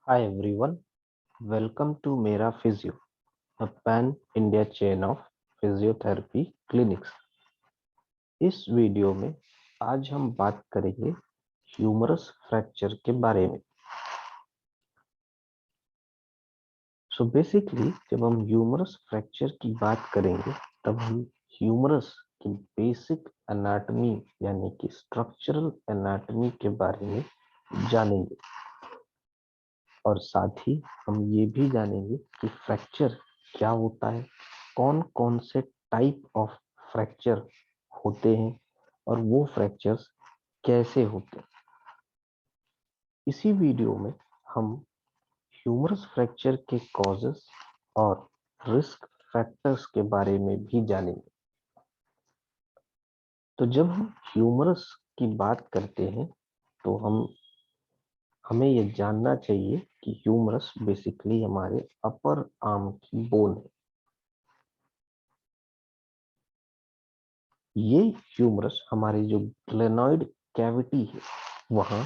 Hi everyone, welcome to Mera Physio, a pan-India chain of physiotherapy clinics. इस video में आज हम बात करेंगे ह्यूमरस फ्रैक्चर के बारे में। सो बेसिकली जब हम ह्यूमरस फ्रैक्चर की बात करेंगे तब हम ह्यूमरस की बेसिक एनाटॉमी यानी कि स्ट्रक्चरल एनाटॉमी के बारे में जानेंगे और साथ ही हम ये भी जानेंगे कि फ्रैक्चर क्या होता है, कौन कौन से टाइप ऑफ फ्रैक्चर होते हैं और वो फ्रैक्चर्स कैसे होते हैं। इसी वीडियो में हम ह्यूमरस फ्रैक्चर के कॉजेस और रिस्क फैक्टर्स के बारे में भी जानेंगे। तो जब हम ह्यूमरस की बात करते हैं तो हमें यह जानना चाहिए कि ह्यूमरस बेसिकली हमारे अपर आर्म की बोन है। ये ह्यूमरस हमारी जो ग्लेनॉइड कैविटी है वहां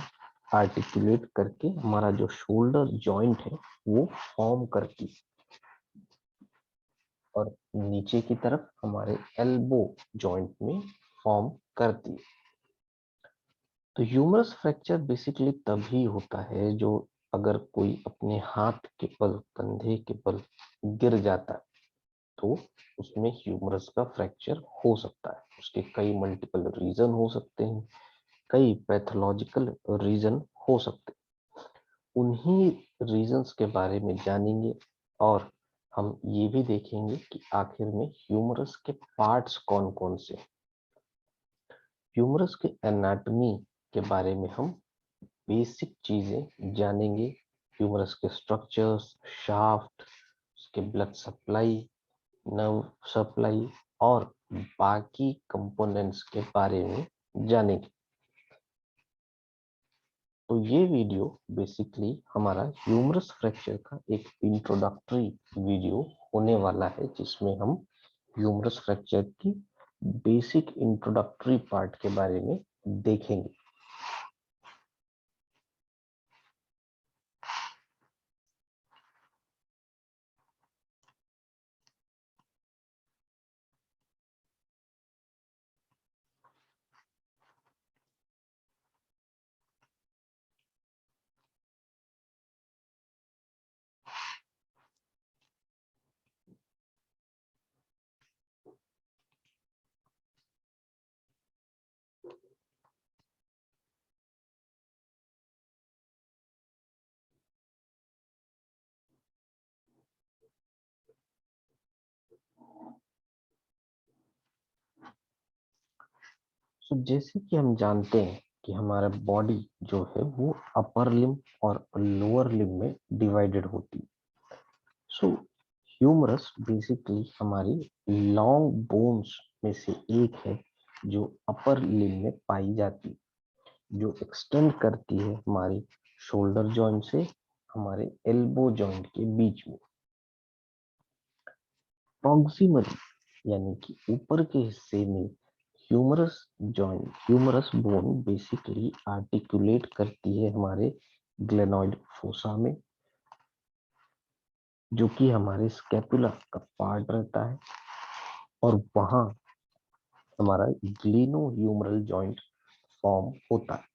आर्टिकुलेट करके हमारा जो शोल्डर जॉइंट है वो फॉर्म करती है और नीचे की तरफ हमारे एल्बो जॉइंट में फॉर्म करती है। तो ह्यूमरस फ्रैक्चर बेसिकली तभी होता है जो अगर कोई अपने हाथ के बल कंधे के बल गिर जाता है तो उसमें ह्यूमरस का फ्रैक्चर हो सकता है। उसके कई मल्टीपल रीजन हो सकते हैं, कई पैथोलॉजिकल रीजन हो सकते हैं। उन्हीं रीजंस के बारे में जानेंगे और हम ये भी देखेंगे कि आखिर में ह्यूमरस के पार्ट्स कौन कौन से। ह्यूमरस के एनाटॉमी के बारे में हम बेसिक चीजें जानेंगे। ह्यूमरस के स्ट्रक्चर्स, शाफ्ट, उसके ब्लड सप्लाई, नर्व सप्लाई और बाकी कंपोनेंट्स के बारे में जानेंगे। तो ये वीडियो बेसिकली हमारा ह्यूमरस फ्रैक्चर का एक इंट्रोडक्टरी वीडियो होने वाला है जिसमें हम ह्यूमरस फ्रैक्चर की बेसिक इंट्रोडक्टरी पार्ट के बारे में देखेंगे। सो जैसे कि हम जानते हैं कि हमारा बॉडी जो है वो अपर लिम्ब और लोअर लिम्ब में डिवाइडेड होती है। सो ह्यूमरस बेसिकली हमारी लॉन्ग बोन्स में से एक है जो अपर लिम्ब में पाई जाती है, जो एक्सटेंड करती है हमारी शोल्डर जॉइंट से हमारे एल्बो जॉइंट के बीच में। प्रॉक्सिमली यानी कि ऊपर के हिस्से में ह्यूमरस बोन बेसिकली आर्टिकुलेट करती है हमारे ग्लेनॉइड फोसा में, जो कि हमारे स्कैपुला का पार्ट रहता है और वहां हमारा ग्लिनो ह्यूमरल जॉइंट फॉर्म होता है।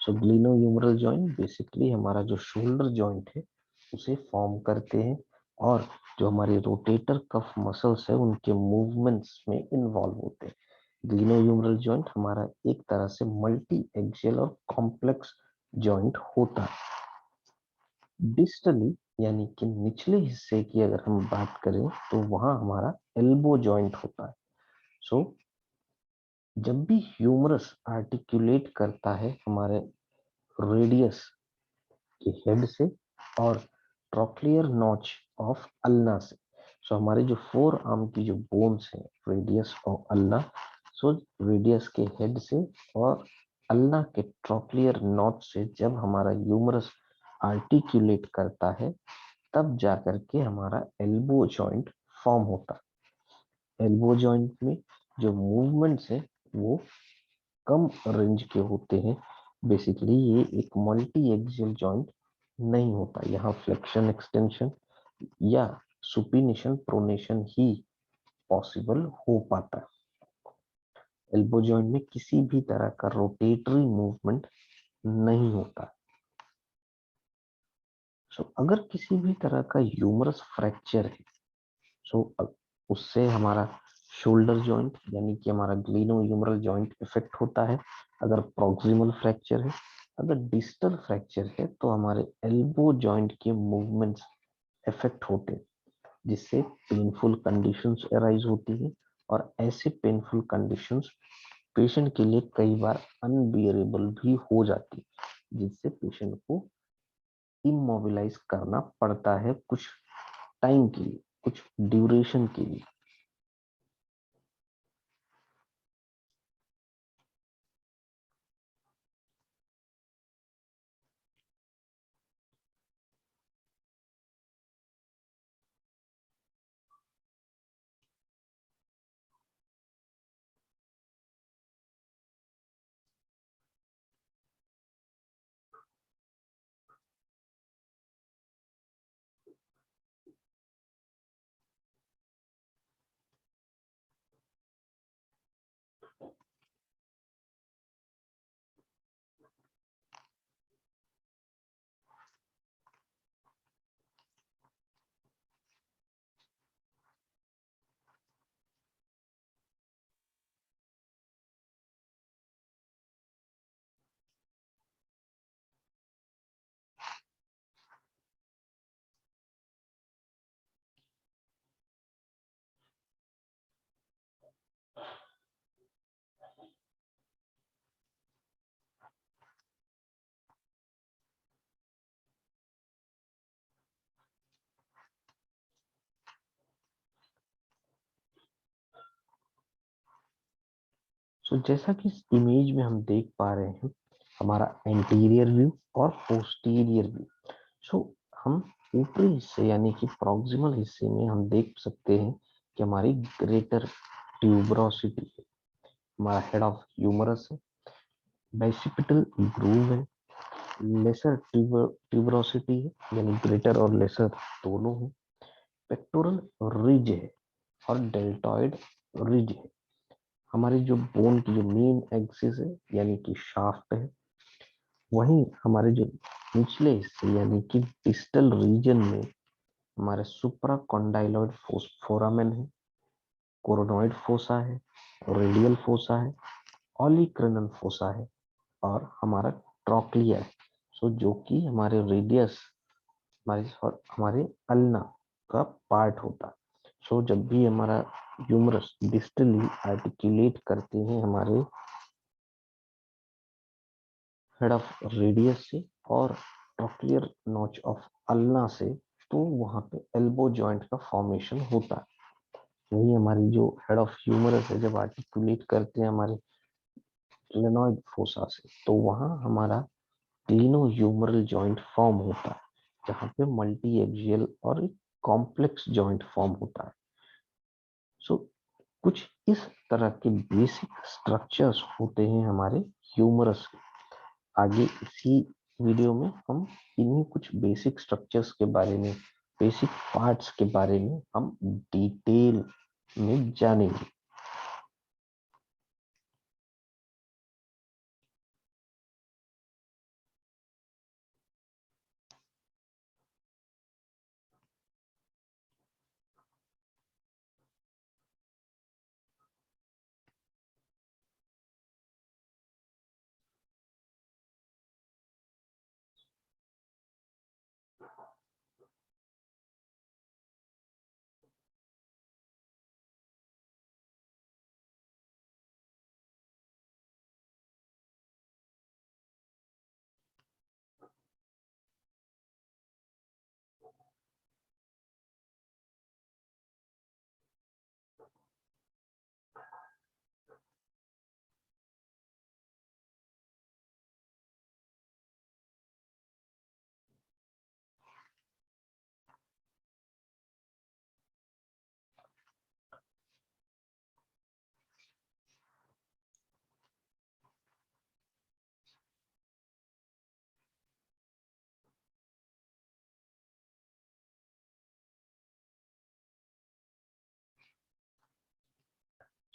सो ग्लिनो ह्यूमरल जॉइंट बेसिकली हमारा जो शोल्डर जॉइंट है उसे फॉर्म करते हैं और जो हमारे रोटेटर कफ मसल्स है उनके मूवमेंट्स में इन्वॉल्व होते हैं। ग्लिनोह्यूमरल जॉइंट हमारा एक तरह से मल्टी एक्सियल और कॉम्प्लेक्स जॉइंट होता है। डिस्टली यानी कि निचले हिस्से की अगर हम बात करें तो वहां हमारा एल्बो जॉइंट होता है। सो जब भी ह्यूमरस आर्टिकुलेट करता है हमारे रेडियस के हेड से और ट्रोक्लियर नॉच ऑफ अल्ना से, सो हमारे जो फोर आर्म की जो बोन्स हैं रेडियस और अल्ना, सो रेडियस के हेड से और अल्ना के ट्रोक्लियर नॉच से जब हमारा ह्यूमरस आर्टिकुलेट करता है तब जाकर के हमारा एल्बो जॉइंट फॉर्म होता है। एल्बो जॉइंट में जो मूवमेंट्स है वो कम रेंज के होते हैं। बेसिकली ये एक मल्टी एक्सियल जॉइंट नहीं होता, यहाँ फ्लेक्शन एक्सटेंशन या सुपिनेशन प्रोनेशन ही पॉसिबल हो पाता है। एल्बो जॉइंट में किसी भी तरह का रोटेटरी मूवमेंट नहीं होता। अगर किसी भी तरह का ह्यूमरस फ्रैक्चर है, उससे हमारा शोल्डर जॉइंट यानी कि हमारा ग्लिनो ह्यूमरल जॉइंट इफेक्ट होता है। अगर प्रॉक्सिमल फ्रैक्चर है, अगर डिस्टल फ्रैक्चर है, तो हमारे एल्बो जॉइंट के मूवमेंट्स इफेक्ट होते हैं, जिससे पेनफुल कंडीशंस अराइज होती है। और ऐसे पेनफुल कंडीशंस पेशेंट के लिए कई बार अनबियरेबल भी हो जाती है, जिससे पेशेंट को इमोबिलाइज करना पड़ता है कुछ टाइम के लिए, कुछ ड्यूरेशन के लिए। जैसा कि इस इमेज में हम देख पा रहे हैं, हमारा एंटीरियर व्यू और पोस्टीरियर व्यू। सो हम ऊपरी हिस्से यानी कि प्रॉक्सिमल हिस्से में हम देख सकते हैं कि हमारी ग्रेटर ट्यूबरोसिटी है, हमारा हेड ऑफ ह्यूमरस है, बैसिपिटल ग्रूव है, लेसर ट्यूबरोसिटी है यानी ग्रेटर और लेसर दोनों है, पेक्टोरल रिज है और डेल्टॉइड रिज है। हमारी जो बोन की जो मेन एक्सिस है यानी कि शाफ्ट है, वहीं हमारे जो निचले हिस्से यानी कि डिस्टल रीजन में हमारे सुप्रा कॉन्डाइलॉइड फोरामेन है, कोरोनॉइड फोसा है, रेडियल फोसा है, ऑलिक्रनल फोसा है और हमारा ट्रॉक्लिया है। जो कि हमारे रेडियस, हमारे अल्ना का पार्ट होता है। जब भी हमारा ह्यूमरस डिस्टली आर्टिकुलेट करते हैं हमारे हेड ऑफ रेडियस से और ट्रॉक्लियर नॉच ऑफ अल्ना से, तो वहां पे एल्बो जॉइंट का फॉर्मेशन होता है। वही हमारी जो हेड ऑफ ह्यूमरस है, जब आर्टिकुलेट करते हैं हमारे क्लेनॉइड फोसा से, तो वहां हमारा क्लिनो ह्यूमरल जॉइंट फॉर्म होता है, जहाँ पे मल्टी एक्सियल और कॉम्प्लेक्स जॉइंट फॉर्म होता है। सो कुछ इस तरह के बेसिक स्ट्रक्चर्स होते हैं हमारे ह्यूमरस के। आगे इसी वीडियो में हम इन्हीं कुछ बेसिक स्ट्रक्चर्स के बारे में, बेसिक पार्ट्स के बारे में हम डिटेल में जानेंगे।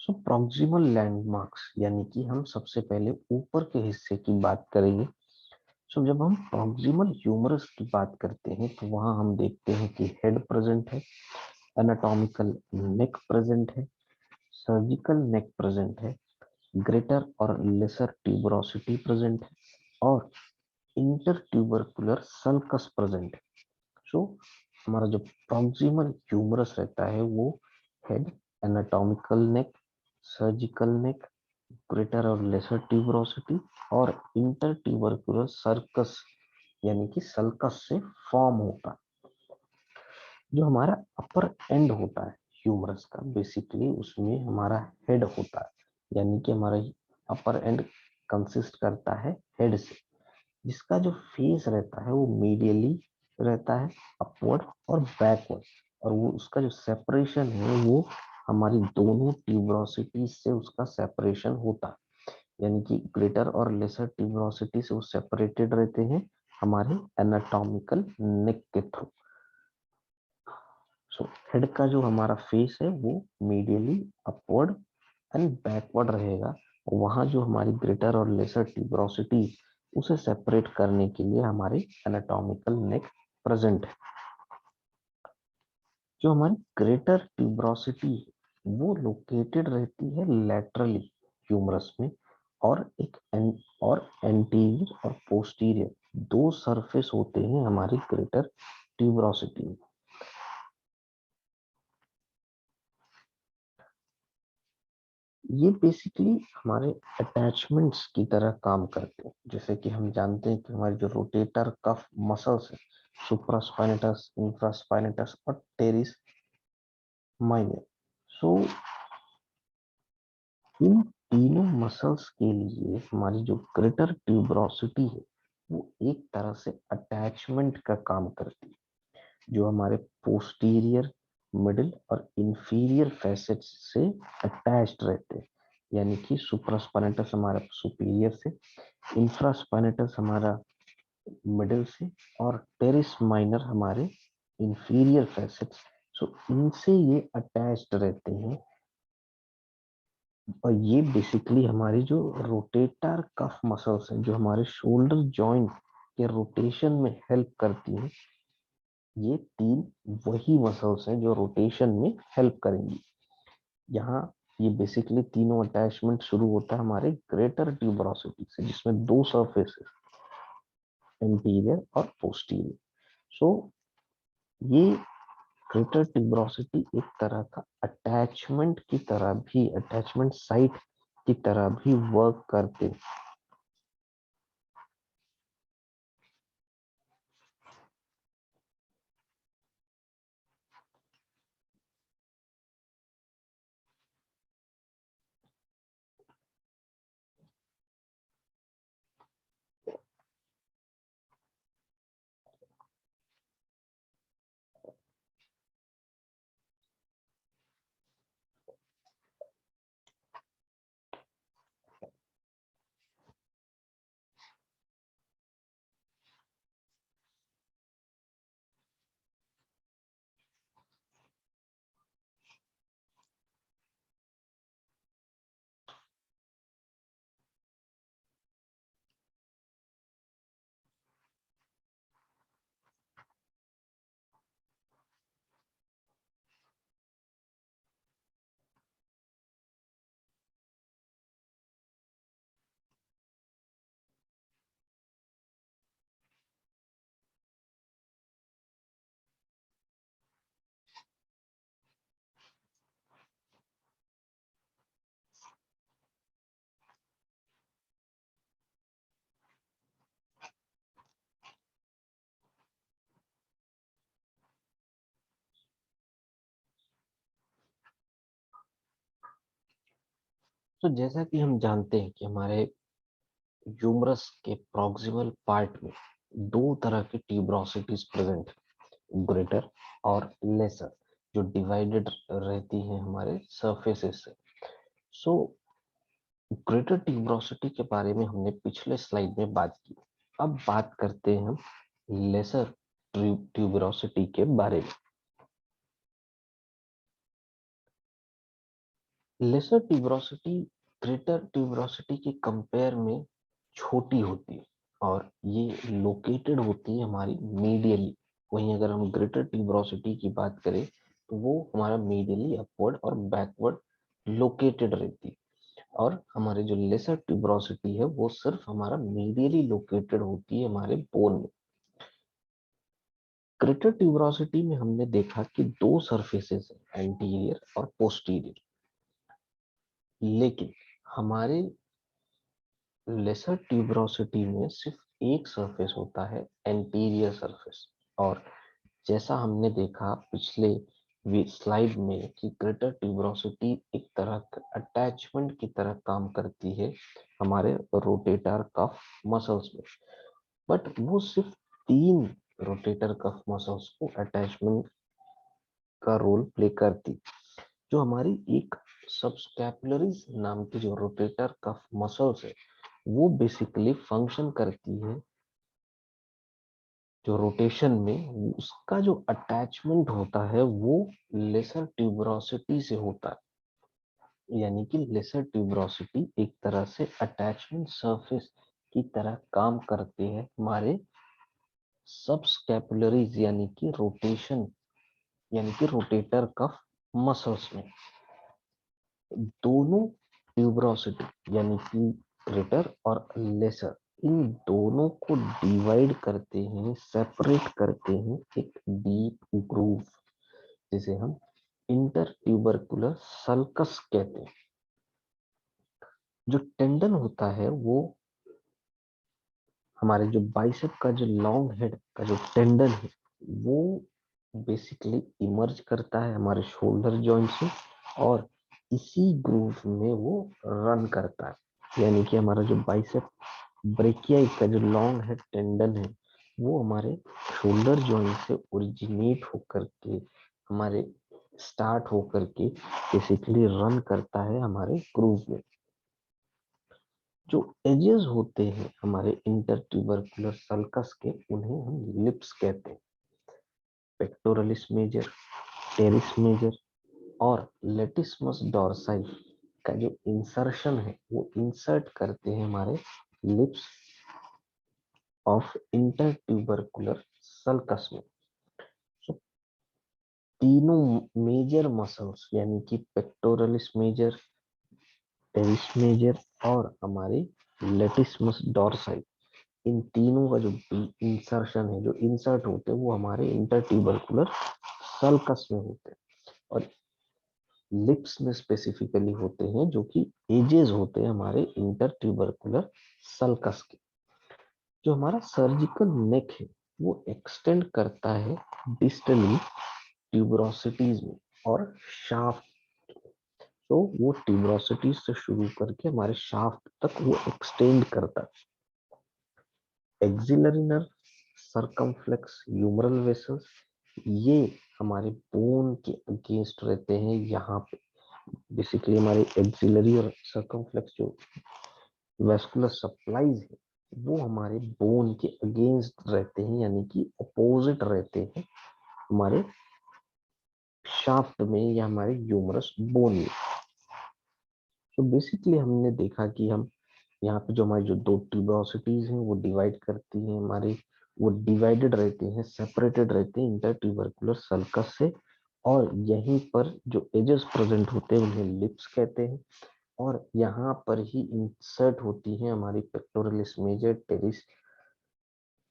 सो प्रॉक्सिमल लैंडमार्क्स यानी कि हम सबसे पहले ऊपर के हिस्से की बात करेंगे। सो जब हम प्रॉक्सिमल ह्यूमरस की बात करते हैं तो वहां हम देखते हैं कि हेड प्रेजेंट है, एनाटॉमिकल नेक प्रेजेंट है, सर्जिकल नेक प्रेजेंट है, ग्रेटर और लेसर ट्यूबरोसिटी प्रेजेंट है और इंटरट्यूबरकुलर सल्कस प्रेजेंट है। सो हमारा जो प्रॉक्सिमल ह्यूमरस रहता है वो हेड, एनाटॉमिकल नेक, सर्जिकल नेक, ग्रेटर और लेसर ट्यूबरोसिटी और इंटर ट्यूबरकुलर सर्कस यानी कि सल्कस से फॉर्म होता है। जो हमारा अपर एंड होता है ह्यूमरस का, बेसिकली उसमें हमारा हेड होता है, यानी कि हमारा अपर एंड कंसिस्ट करता है हेड से, जिसका जो फेस रहता है वो मीडियली रहता है, अपवर्ड और बैकवर्ड, और वो उसका जो सेपरेशन है वो हमारी दोनों ट्यूबरोसिटी से उसका सेपरेशन होता है, यानी कि ग्रेटर और लेसर ट्यूबरोसिटी से वो सेपरेटेड रहते हैं हमारे एनाटॉमिकल नेक के थ्रू। सो हेड का जो हमारा फेस है वो मीडियली अपवर्ड एंड बैकवर्ड रहेगा। वहां जो हमारी ग्रेटर और लेसर ट्यूबरोसिटी उसे सेपरेट करने के लिए हमारी एनाटॉमिकल नेक प्रेजेंट है। जो हमारी ग्रेटर ट्यूबरोसिटी है वो लोकेटेड रहती है लैटरली ह्यूमरस में, और और एंटीरियर और पोस्टीरियर दो सरफेस होते हैं हमारी ग्रेटर ट्यूबरोसिटी में। ये बेसिकली हमारे अटैचमेंट्स की तरह काम करते हैं। जैसे कि हम जानते हैं कि हमारे जो रोटेटर कफ मसल्स है, सुप्रास्पाइनेटस, इंफ्रास्पाइनेटस और टेरिस माइनर, सो इन तीनों मसल्स के लिए हमारी जो ग्रेटर ट्यूबरोसिटी है वो एक तरह से अटैचमेंट का काम करती है, जो हमारे पोस्टीरियर, मिडिल और इंफीरियर फैसेट्स से अटैच्ड रहते हैं, यानी कि सुप्रास्पाइनेटस हमारा सुपीरियर से, इंफ्रास्पाइनेटस हमारा मिडिल से और टेरिस माइनर हमारे इंफीरियर फैसेट्स। सो इनसे ये अटैच्ड रहते हैं, और ये बेसिकली हमारी जो रोटेटर कफ मसल्स हैं जो हमारे शोल्डर जॉइंट के रोटेशन में हेल्प करती हैं, ये तीन वही मसल्स हैं जो रोटेशन में हेल्प करेंगी। यहाँ ये बेसिकली तीनों अटैचमेंट शुरू होता है हमारे ग्रेटर ट्यूबरोसिटी से, जिसमें दो सरफेसेस, एंटीरियर और पोस्टीरियर। सो ये ग्रेटर ट्यूबरोसिटी एक तरह का अटैचमेंट की तरह भी, अटैचमेंट साइट की तरह भी वर्क करते। तो जैसा कि हम जानते हैं कि हमारे ह्यूमरस के प्रॉक्सिमल पार्ट में दो तरह की ट्यूबरोसिटीज प्रेजेंट है, ग्रेटर और लेसर, जो डिवाइडेड रहती हैं हमारे सरफेसेस से। सो ग्रेटर ट्यूबरोसिटी के बारे में हमने पिछले स्लाइड में बात की। अब बात करते हैं हम लेसर ट्यूबरोसिटी के बारे में। लेसर ट्यूबरोसिटी ग्रेटर ट्यूबरोसिटी के कंपेयर में छोटी होती है और ये लोकेटेड होती है हमारी मीडियली। वहीं अगर हम ग्रेटर ट्यूबरोसिटी की बात करें तो वो हमारा मीडियली अपवर्ड और बैकवर्ड लोकेटेड रहती है, और हमारे जो लेसर ट्यूबरोसिटी है वो सिर्फ हमारा मीडियली लोकेटेड होती है हमारे बोन में। ग्रेटर ट्यूबरोसिटी में हमने देखा कि दो सरफेसेस है, एंटीरियर और पोस्टीरियर, लेकिन हमारे लेसर ट्यूबरोसिटी में सिर्फ एक सरफेस होता है, एंटीरियर सरफेस। और जैसा हमने देखा पिछले स्लाइड में कि ग्रेटर ट्यूबरोसिटी एक तरह का अटैचमेंट की तरह काम करती है हमारे रोटेटर कफ मसल्स में, बट वो सिर्फ 3 रोटेटर कफ मसल्स को अटैचमेंट का रोल प्ले करती। जो हमारी एक सबस्कैपुलरीज नाम की जो रोटेटर कफ मसल्स है वो बेसिकली फंक्शन करती है जो रोटेशन में, उसका जो अटैचमेंट होता है वो लेसर ट्यूबरोसिटी से होता है। यानी कि लेसर ट्यूबरोसिटी एक तरह से अटैचमेंट सरफेस की तरह काम करते हैं हमारे सबस्कैपुलरीज यानी कि रोटेशन यानी कि रोटेटर कफ मसल्स में। दोनों ट्यूबरोसिटी यानी कि ग्रेटर और लेसर, इन दोनों को डिवाइड करते हैं, सेपरेट करते हैं एक डीप ग्रूव, जिसे हम इंटर ट्यूबरकुलर सल्कस कहते हैं। जो टेंडन होता है वो हमारे जो बाइसेप का जो लॉन्ग हेड का जो टेंडन है वो बेसिकली इमर्ज करता है हमारे शोल्डर जॉइंट से, और इसी ग्रूव में वो रन करता है। यानी कि हमारा जो बाइसेप ब्रेकियाई का जो लॉन्ग हेड टेंडन है वो हमारे शोल्डर जॉइंट से ओरिजिनेट होकर के हमारे स्टार्ट होकर के बेसिकली रन करता है हमारे ग्रूव में। जो एजेस होते हैं हमारे इंटरट्यूबरकुलर सल्कस के उन्हें हम लिप्स कहते हैं। पेक्टोरलिस मेजर, टेरिस मेजर और लेटिसमस डॉर्साई का जो इंसर्शन है वो इंसर्ट करते हैं हमारे लिप्स ऑफ इंटरट्यूबरकुलर सल्कस में। So, तीनों मेजर मसल्स यानी कि पेक्टोरलिस मेजर, टेरिस मेजर और हमारे लेटिसमस डॉर्साई, इन तीनों का जो इंसर्शन है, जो इंसर्ट होते हैं वो हमारे इंटरट्यूबरकुलर सल्कस में होते हैं, और लिप्स में स्पेसिफिकली होते हैं जो कि एजेस होते हैं हमारे इंटरट्यूबरकुलर सल्कस के। जो हमारा सर्जिकल नेक है वो एक्सटेंड करता है डिस्टली ट्यूबरोसिटीज में और शाफ्ट। तो वो ट्यूबरोसिटीज से शुरू करके हमारे शाफ्ट तक वो एक्सटेंड करता है। Axillary nerve, circumflex humeral vessels, ये हमारे बोन के अगेंस्ट रहते हैं। यहाँ पे बेसिकली हमारे एक्सिलरी और सर्कमफ्लेक्स जो वेस्कुलर सप्लाईज है वो हमारे बोन के अगेंस्ट रहते हैं, यानी कि अपोजिट रहते हैं हमारे शाफ्ट में या हमारे ह्यूमरस बोन में। तो बेसिकली हमने देखा कि हम यहाँ पे जो हमारी जो दो ट्यूबरोसिटीज हैं वो डिवाइड करती हैं हमारे, वो डिवाइडेड रहते हैं, सेपरेटेड रहते हैं इंटर ट्यूबरकुलर सल्कस से, और यहीं पर जो एजेस प्रेजेंट होते हैं उन्हें लिप्स कहते हैं, और यहाँ पर ही इंसर्ट होती हैं हमारी पेक्टोरलिस मेजर, टेरिस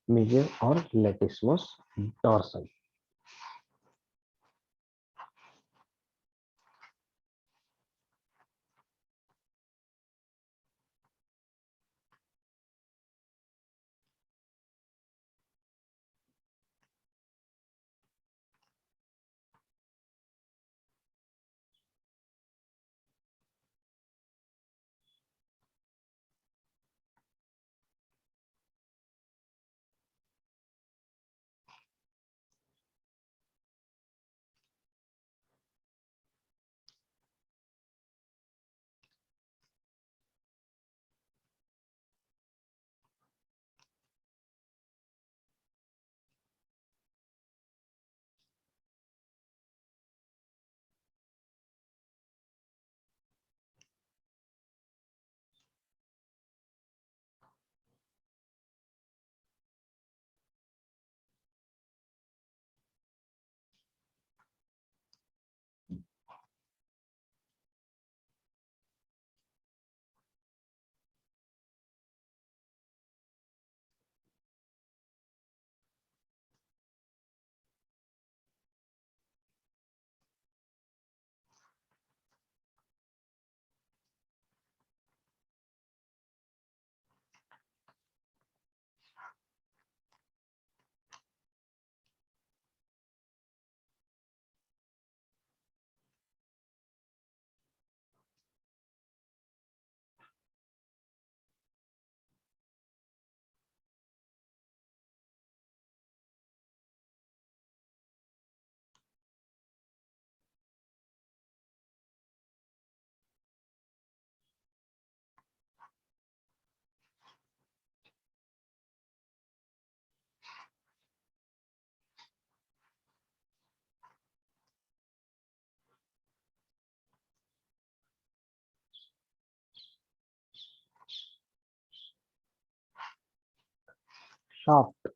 मेजर और लेटिसमस डॉर्सल। शाफ्ट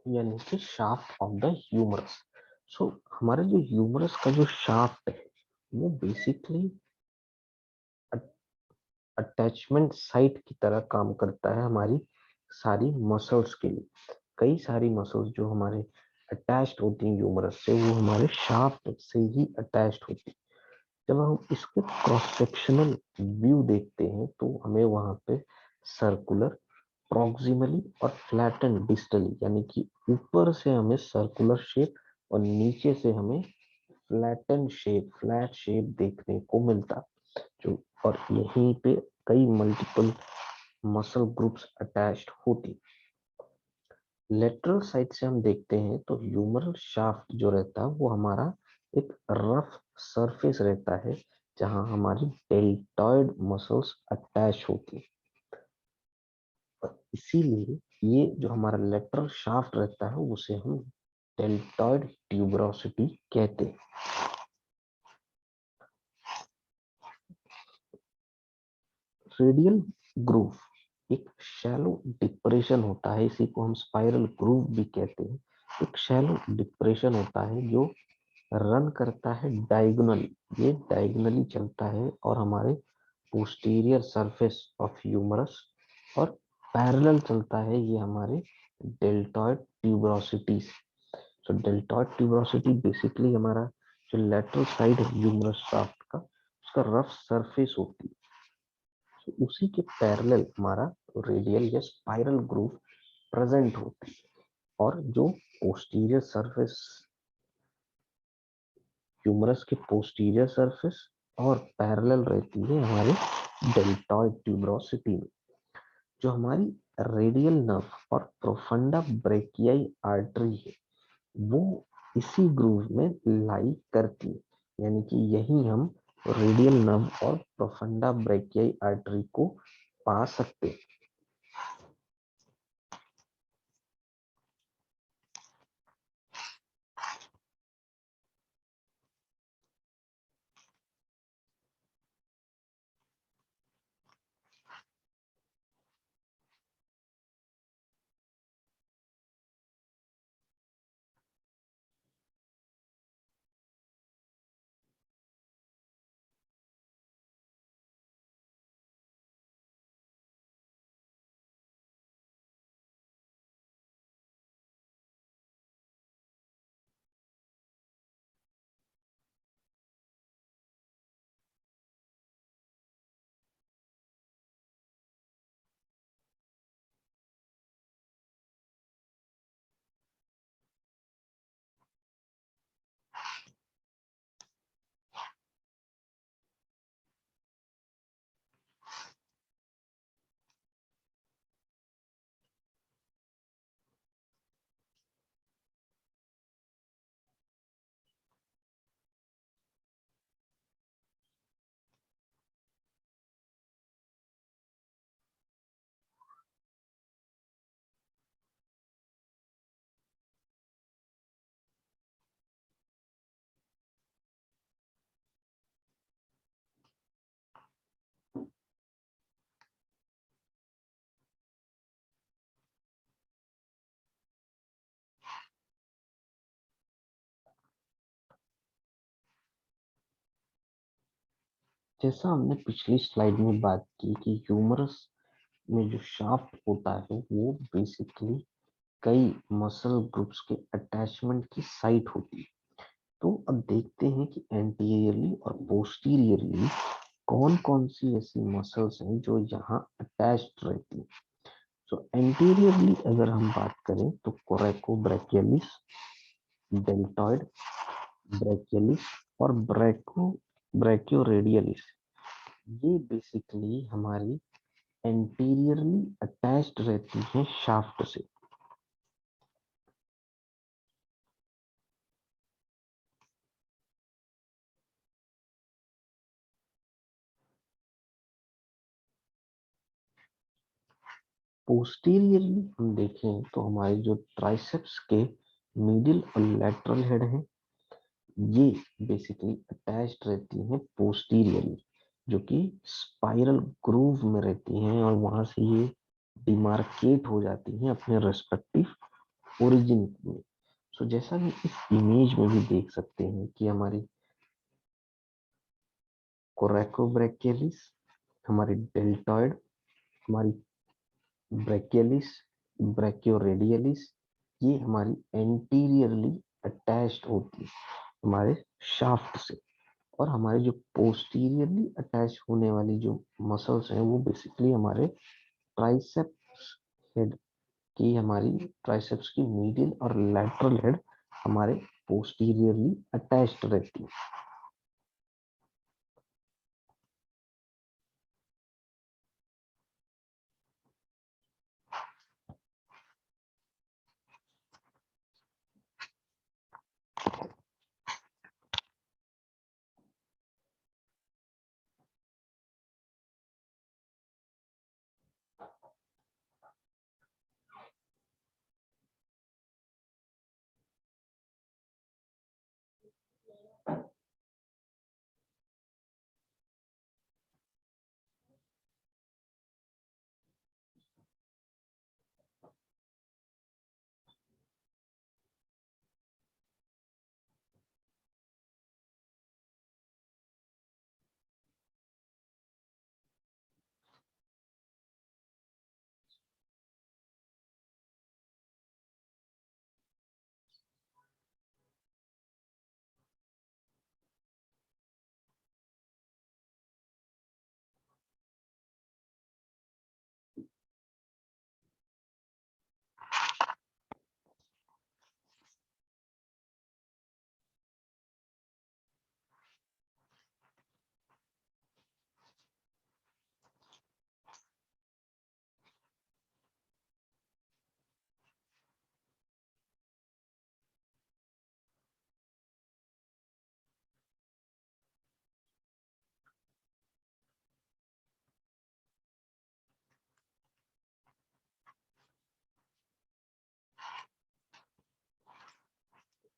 यानी कि शाफ्ट ऑफ द ह्यूमरस। सो हमारे जो ह्यूमरस का जो शाफ्ट है वो बेसिकली अटैचमेंट साइट की तरह काम करता है हमारी सारी मसल्स के लिए। कई सारी मसल्स जो हमारे अटैच्ड होती हैं ह्यूमरस से वो हमारे शाफ्ट से ही अटैच्ड होती हैं। जब हम इसके क्रॉस सेक्शनल व्यू देखते हैं तो हमें वहां पे सर्कुलर, प्रॉक्सिमली और फ्लैटन डिस्टली यानी कि ऊपर से हमें सर्कुलर शेप और नीचे से हमें फ्लैटन शेप, फ्लैट शेप देखने को मिलता। जो और यहीं पे कई मल्टीपल मसल ग्रुप्स अटैच्ड होती। लेटरल साइड से हम देखते हैं तो ह्यूमरल शाफ्ट जो रहता है वो हमारा एक रफ सरफेस रहता है जहां हमारी डेल्टॉइड मसल्स अटैच होती हैं। इसीलिए ये जो हमारा लेटरल शाफ्ट रहता है उसे हम डेल्टॉइड ट्यूबरोसिटी कहते हैं। रेडियल ग्रूव एक शैलो डिप्रेशन होता है, इसी को हम स्पाइरल ग्रूव भी कहते हैं। एक शैलो डिप्रेशन होता है जो रन करता है डायगोनली, ये डायगोनली चलता है और हमारे पोस्टीरियर सरफेस ऑफ ह्यूमरस, और पैरेलल चलता है ये हमारे डेल्टॉइड ट्यूबरोसिटी से। सो डेल्टॉइड ट्यूबरोसिटी बेसिकली हमारा जो लेटरल साइड है ह्यूमरस शाफ्ट का उसका रफ सरफेस होती है। तो उसी के पैरेलल हमारा रेडियल या स्पाइरल ग्रूव प्रेजेंट होती है, और जो पोस्टीरियर सरफेस, ह्यूमरस के पोस्टीरियर सरफेस और पैरेलल रहती है हमारे डेल्टॉइड ट्यूबरोसिटी में। जो हमारी रेडियल नर्व और प्रोफंडा ब्रेकियाई आर्टरी है वो इसी ग्रूव में लाई करती है, यानी कि यही हम रेडियल नर्व और प्रोफंडा ब्रेकियाई आर्टरी को पा सकते हैं। जैसा हमने पिछली स्लाइड में बात की कि ह्यूमरस में जो शाफ्ट होता है वो बेसिकली कई मसल ग्रुप्स के अटैचमेंट की साइट होती है। तो अब देखते हैं कि एंटीरियरली और पोस्टीरियरली कौन कौन सी ऐसी मसल्स हैं जो यहाँ अटैच्ड रहती हैं। सो एंटीरियरली अगर हम बात करें तो कोरेको ब्रैकियलिस, डेल्टॉइड ब्रैकियलिस और ब्रैकियोरेडियलिस, ये बेसिकली हमारी एंटीरियरली अटैच्ड रहती हैं शाफ्ट से। पोस्टीरियरली हम देखें तो हमारे जो ट्राइसेप्स के मिडिल और लेटरल हेड हैं ये बेसिकली अटैच्ड रहती हैं पोस्टीरियरली, जो कि स्पाइरल ग्रूव में रहती हैं और वहां से ये डिमार्केट हो जाती हैं अपने रेस्पेक्टिव ओरिजिन में। सो जैसा कि इस इमेज में भी देख सकते हैं कि हमारी कोरेकोब्रैकियलिस, हमारी डेल्टॉइड, हमारी ब्रैकियलिस, ब्रैकियोरेडियलिस, ये हमारी एंटीरियरली अटैच्ड होती है हमारे शाफ्ट से। और हमारे जो पोस्टीरियरली अटैच होने वाली जो मसल्स हैं वो बेसिकली हमारे ट्राइसेप्स हेड की, हमारी ट्राइसेप्स की मीडियल और लैटरल हेड हमारे पोस्टीरियरली अटैच्ड रहती है।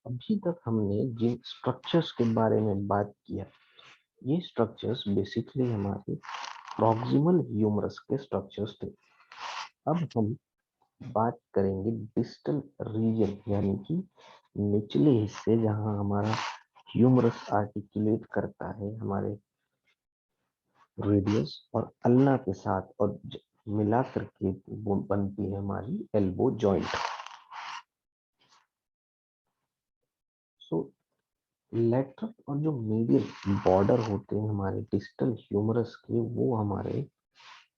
अभी तक हमने जिन स्ट्रक्चर्स के बारे में बात किया, ये स्ट्रक्चर्स बेसिकली हमारे प्रॉक्सिमल ह्यूमरस के स्ट्रक्चर्स थे। अब हम बात करेंगे डिस्टल रीजन, यानी कि निचले हिस्से जहां हमारा ह्यूमरस आर्टिकुलेट करता है हमारे रेडियस और अल्ना के साथ और मिला करके बनती है हमारी एल्बो जॉइंट। सो लेटरल और जो मीडियल बॉर्डर होते हैं हमारे डिस्टल ह्यूमरस के, वो हमारे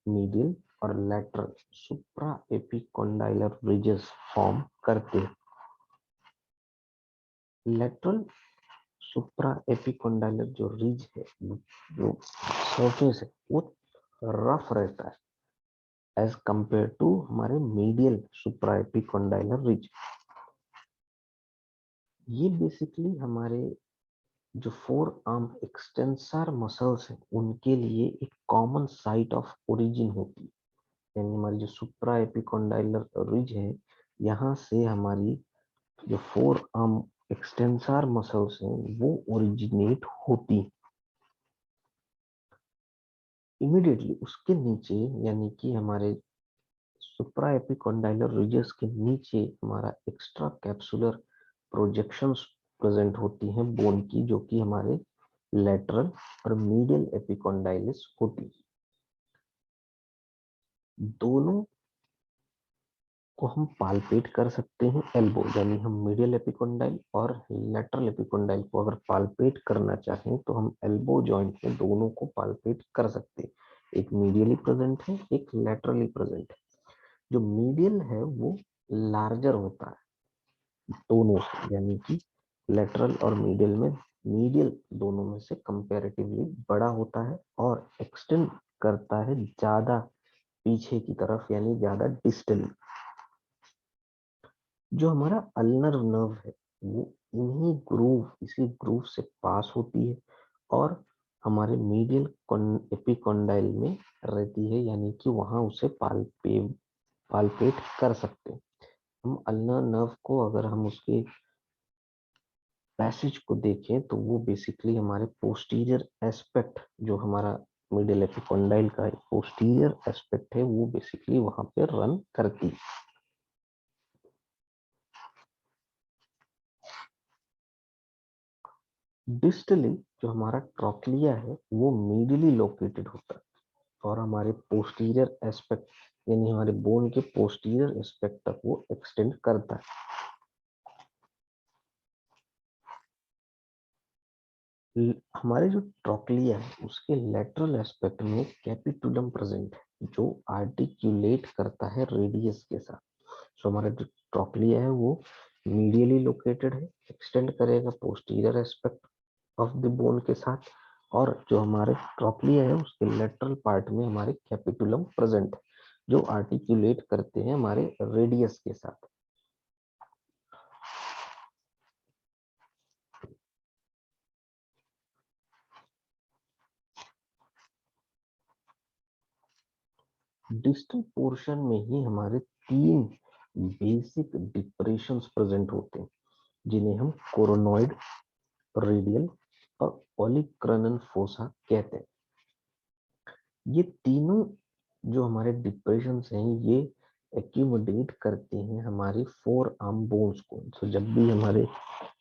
मीडियल और लेटरल सुप्रा एपिकोंडाइलर रिजेस फॉर्म करते हैं। लेटरल सुप्रा एपिकोंडाइलर जो रिज है, जो सरफेस है, वो रफ रहता है एज कंपेयर टू हमारे मीडियल सुप्रा एपिकोंडाइलर रिज। ये बेसिकली हमारे जो फोर आर्म एक्सटेंसर मसल्स हैं उनके लिए एक कॉमन साइट ऑफ ओरिजिन होती है। यानी हमारी जो सुप्रा एपिकोंडाइलर रिज है, यहाँ से हमारी जो फोर आर्म एक्सटेंसर मसल्स हैं वो ओरिजिनेट होती। इमीडिएटली उसके नीचे, यानी कि हमारे सुप्रा एपिकोंडाइलर रिजेस के नीचे हमारा एक्स्ट्रा कैप्सुलर प्रोजेक्शंस प्रेजेंट होती हैं बोन की, जो कि हमारे लेटरल और मीडियल एपिकोंडाइलिस होती है। दोनों को हम पाल्पेट कर सकते हैं एल्बो, यानी हम मीडियल एपिकोंडाइल और लेटरल एपिकोंडाइल को अगर पाल्पेट करना चाहें तो हम एल्बो जॉइंट में दोनों को पाल्पेट कर सकते हैं। एक मीडियली प्रेजेंट है, एक लेटरली प्रेजेंट है। जो मीडियल है वो लार्जर होता है दोनों से, यानी कि लेटरल और मीडियल में मीडियल दोनों में से कंपैरेटिवली बड़ा होता है और एक्सटेंड करता है ज्यादा पीछे की तरफ, यानी ज्यादा डिस्टली। जो हमारा अल्नर नर्व है वो इसी ग्रूव से पास होती है और हमारे मीडियल एपिकोंडाइल में रहती है, यानी कि वहां उसे पाल्पेट कर सकते हैं। हम अल्नर नर्व को अगर हम उसके पैसेज को देखें तो वो बेसिकली हमारे पोस्टीरियर एस्पेक्ट, जो हमारा मीडियल एपिकोंडाइल का पोस्टीरियर एस्पेक्ट है वो बेसिकली वहां पे रन करती है। डिस्टली जो हमारा ट्रॉक्लिया है वो मीडियली लोकेटेड होता है और हमारे पोस्टीरियर एस्पेक्ट यानी हमारे बोन के पोस्टीरियर एस्पेक्ट तक वो एक्सटेंड करता है। हमारे जो ट्रॉक्लिया है उसके लेटरल एस्पेक्ट में कैपिटुलम प्रेजेंट है जो आर्टिक्यूलेट करता है रेडियस के साथ। सो हमारा जो ट्रॉक्लिया है वो मीडियली लोकेटेड है, एक्सटेंड करेगा posterior aspect of the bone के साथ, और जो हमारे ट्रॉक्लिया है उसके लेटरल पार्ट में हमारे कैपिटुलम प्रेजेंट है जो आर्टिक्यूलेट करते हैं हमारे रेडियस के साथ। डिस्टल पोर्शन में ही हमारे तीन बेसिक डिप्रेशंस प्रेजेंट होते हैं जिन्हें हम कोरोनॉइड, रेडियल और ओलिक्रनल फोसा कहते हैं। ये तीनों जो हमारे डिप्रेशंस हैं ये एक्यूमुलेट करते हैं हमारी फोर आर्म बोन्स को। तो जब भी हमारे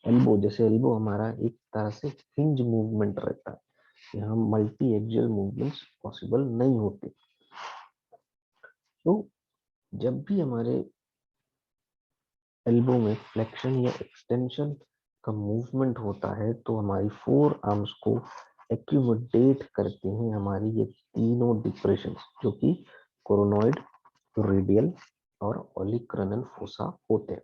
एल्बो, जैसे एल्बो हमारा एक तरह से हिंज मूवमेंट रहता है, यहाँ मल्टी एक्सियल मूवमेंट्स पॉसिबल नहीं होते। तो जब भी हमारे एल्बो में फ्लेक्शन या एक्सटेंशन का मूवमेंट होता है तो हमारी फोर आर्म्स को एक्यूमुलेट करते हैं हमारी ये तीनों डिप्रेशन जो कि कोरोनॉइड, रेडियल और ओलिक्रनल फोसा होते हैं।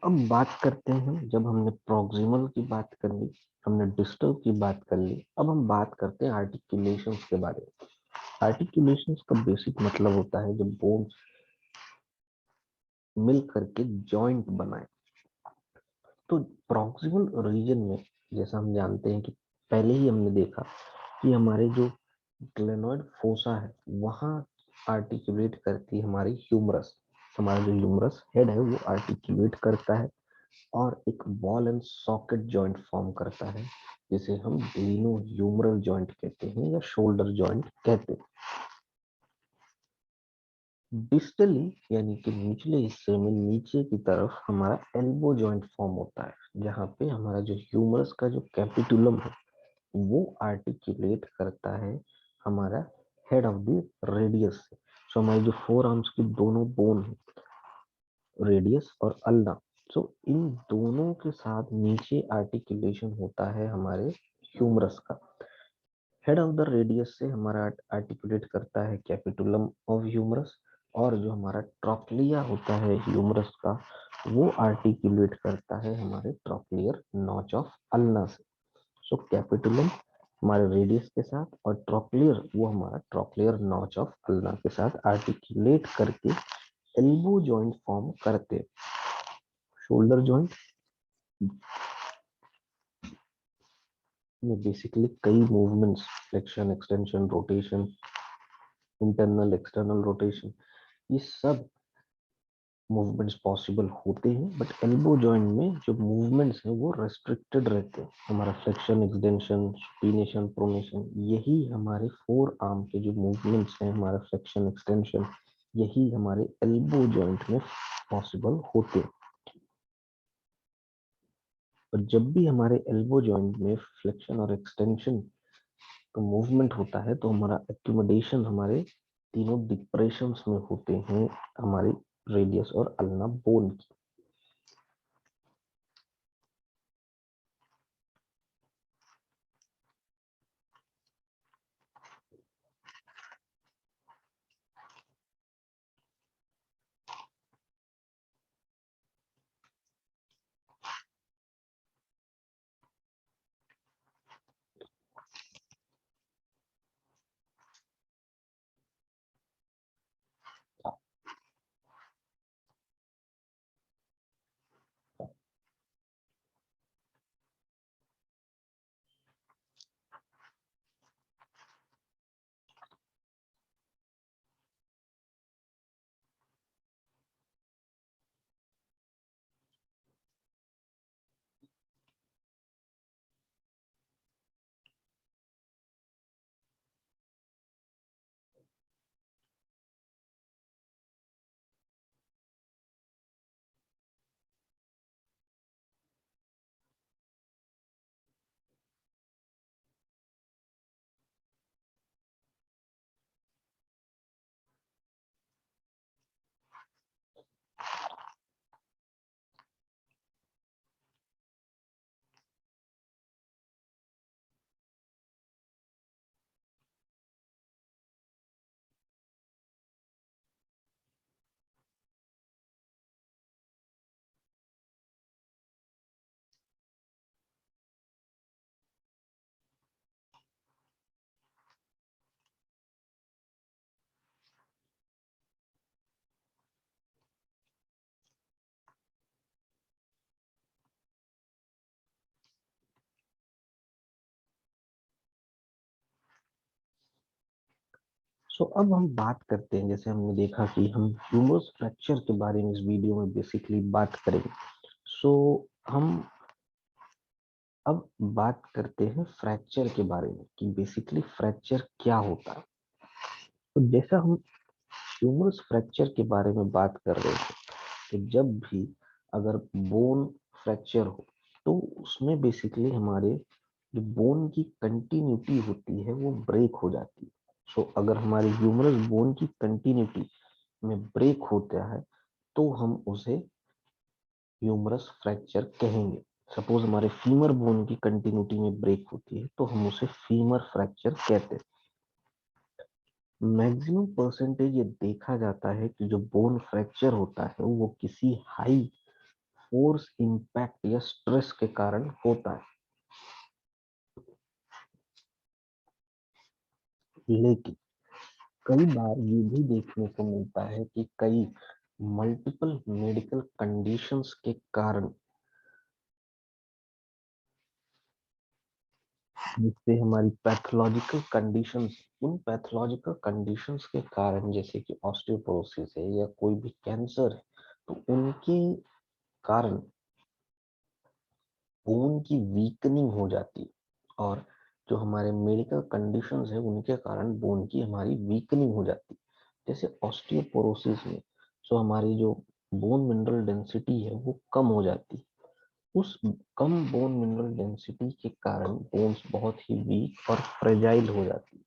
अब बात करते हैं, जब हमने प्रॉक्सिमल की बात कर ली, हमने डिस्टल की बात कर ली, अब हम बात करते हैं आर्टिकुलेशंस के बारे में। आर्टिकुलेशंस का बेसिक मतलब होता है जब बोन्स मिल करके जॉइंट बनाए। तो प्रॉक्सिमल रीजन में जैसा हम जानते हैं कि पहले ही हमने देखा कि हमारे जो ग्लेनोइड फोसा है वहां आर्टिकुलेट करती है हमारी ह्यूमरस। हमारा जो ह्यूमरस हेड है वो आर्टिकुलेट करता है और एक ball and socket joint form करता है जिसे हम ग्लिनो ह्यूमरल जॉइंट कहते हैं या शोल्डर जॉइंट कहते हैं। डिस्टली यानी कि निचले हिस्से में नीचे की तरफ हमारा एल्बो जॉइंट फॉर्म होता है जहाँ पे हमारा जो ह्यूमरस का जो कैपिटुलम है वो आर्टिकुलेट करता है हमारा हेड ऑफ द रेडियस से। सो हमारे जो फोर आर्म्स की दोनों बोन है, रेडियस और अल्ना, सो इन दोनों के साथ नीचे आर्टिकुलेशन होता है हमारे ह्यूमरस का। हेड ऑफ द रेडियस से हमारा आर्टिकुलेट करता है कैपिटुलम ऑफ ह्यूमरस, और जो हमारा ट्रॉक्लिया होता है ह्यूमरस का, वो आर्टिकुलेट करता है हमारे ट्रॉक्लियर नॉच ऑफ अल्ना से। सो कैपिटुलम हमारे रेडियस के साथ और ट्रॉक्लियर वो हमारा ट्रॉक्लियर नॉच ऑफ अल्ना के साथ आर्टिकुलेट करके एल्बो जॉइंट फॉर्म करते। शोल्डर जॉइंट में बेसिकली कई movements, flexion, extension, rotation, internal external rotation, ये सब मूवमेंट्स पॉसिबल होते हैं, बट एल्बो जॉइंट में जो मूवमेंट्स हैं वो रेस्ट्रिक्टेड रहते हैं। हमारा फ्लेक्शन, एक्सटेंशन, सुपीनेशन, प्रोनेशन, यही हमारे फोर आर्म के जो मूवमेंट्स हैं, हमारा फ्लेक्शन, एक्सटेंशन, यही हमारे एल्बो जॉइंट में पॉसिबल होते हैं। और जब भी हमारे एल्बो जॉइंट में फ्लेक्शन और एक्सटेंशन का मूवमेंट होता है तो हमारा एक्यूमुलेशन हमारे तीनों डिप्रेशंस में होते हैं, हमारी रेडियस और अल्ना बोन की। सो अब हम बात करते हैं, जैसे हमने देखा कि हम ह्यूमरस फ्रैक्चर के बारे में इस वीडियो में बेसिकली बात करेंगे। सो हम अब बात करते हैं फ्रैक्चर के बारे में कि बेसिकली फ्रैक्चर क्या होता है। तो जैसा हम ह्यूमरस फ्रैक्चर के बारे में बात कर रहे थे, तो जब भी अगर बोन फ्रैक्चर हो तो उसमें बेसिकली हमारे जो बोन की कंटिन्यूटी होती है वो ब्रेक हो जाती है। सो अगर हमारे ह्यूमरस बोन की कंटिन्यूटी में ब्रेक होता है तो हम उसे ह्यूमरस फ्रैक्चर कहेंगे। सपोज हमारे फीमर बोन की कंटिन्यूटी में ब्रेक होती है तो हम उसे फीमर फ्रैक्चर कहते हैं। मैक्सिमम परसेंटेज ये देखा जाता है कि जो बोन फ्रैक्चर होता है वो किसी हाई फोर्स, इम्पैक्ट या स्ट्रेस के कारण होता है। लेकिन कई बार ये भी देखने को मिलता है कि कई मल्टीपल मेडिकल कंडीशंस के कारण, जिससे हमारी पैथोलॉजिकल कंडीशंस, उन पैथोलॉजिकल कंडीशंस के कारण जैसे कि ऑस्टियोपोरोसिस है या कोई भी कैंसर है, तो उनके कारण बोन की वीकनिंग हो जाती है। और जो हमारे मेडिकल कंडीशंस है उनके कारण बोन की हमारी वीकनिंग हो जाती है। जैसे ऑस्टियोपोरोसिस में, सो हमारी जो बोन मिनरल डेंसिटी है वो कम हो जाती है। उस कम बोन मिनरल डेंसिटी के कारण बोन्स बहुत ही वीक और फ्रेजाइल हो जाती है।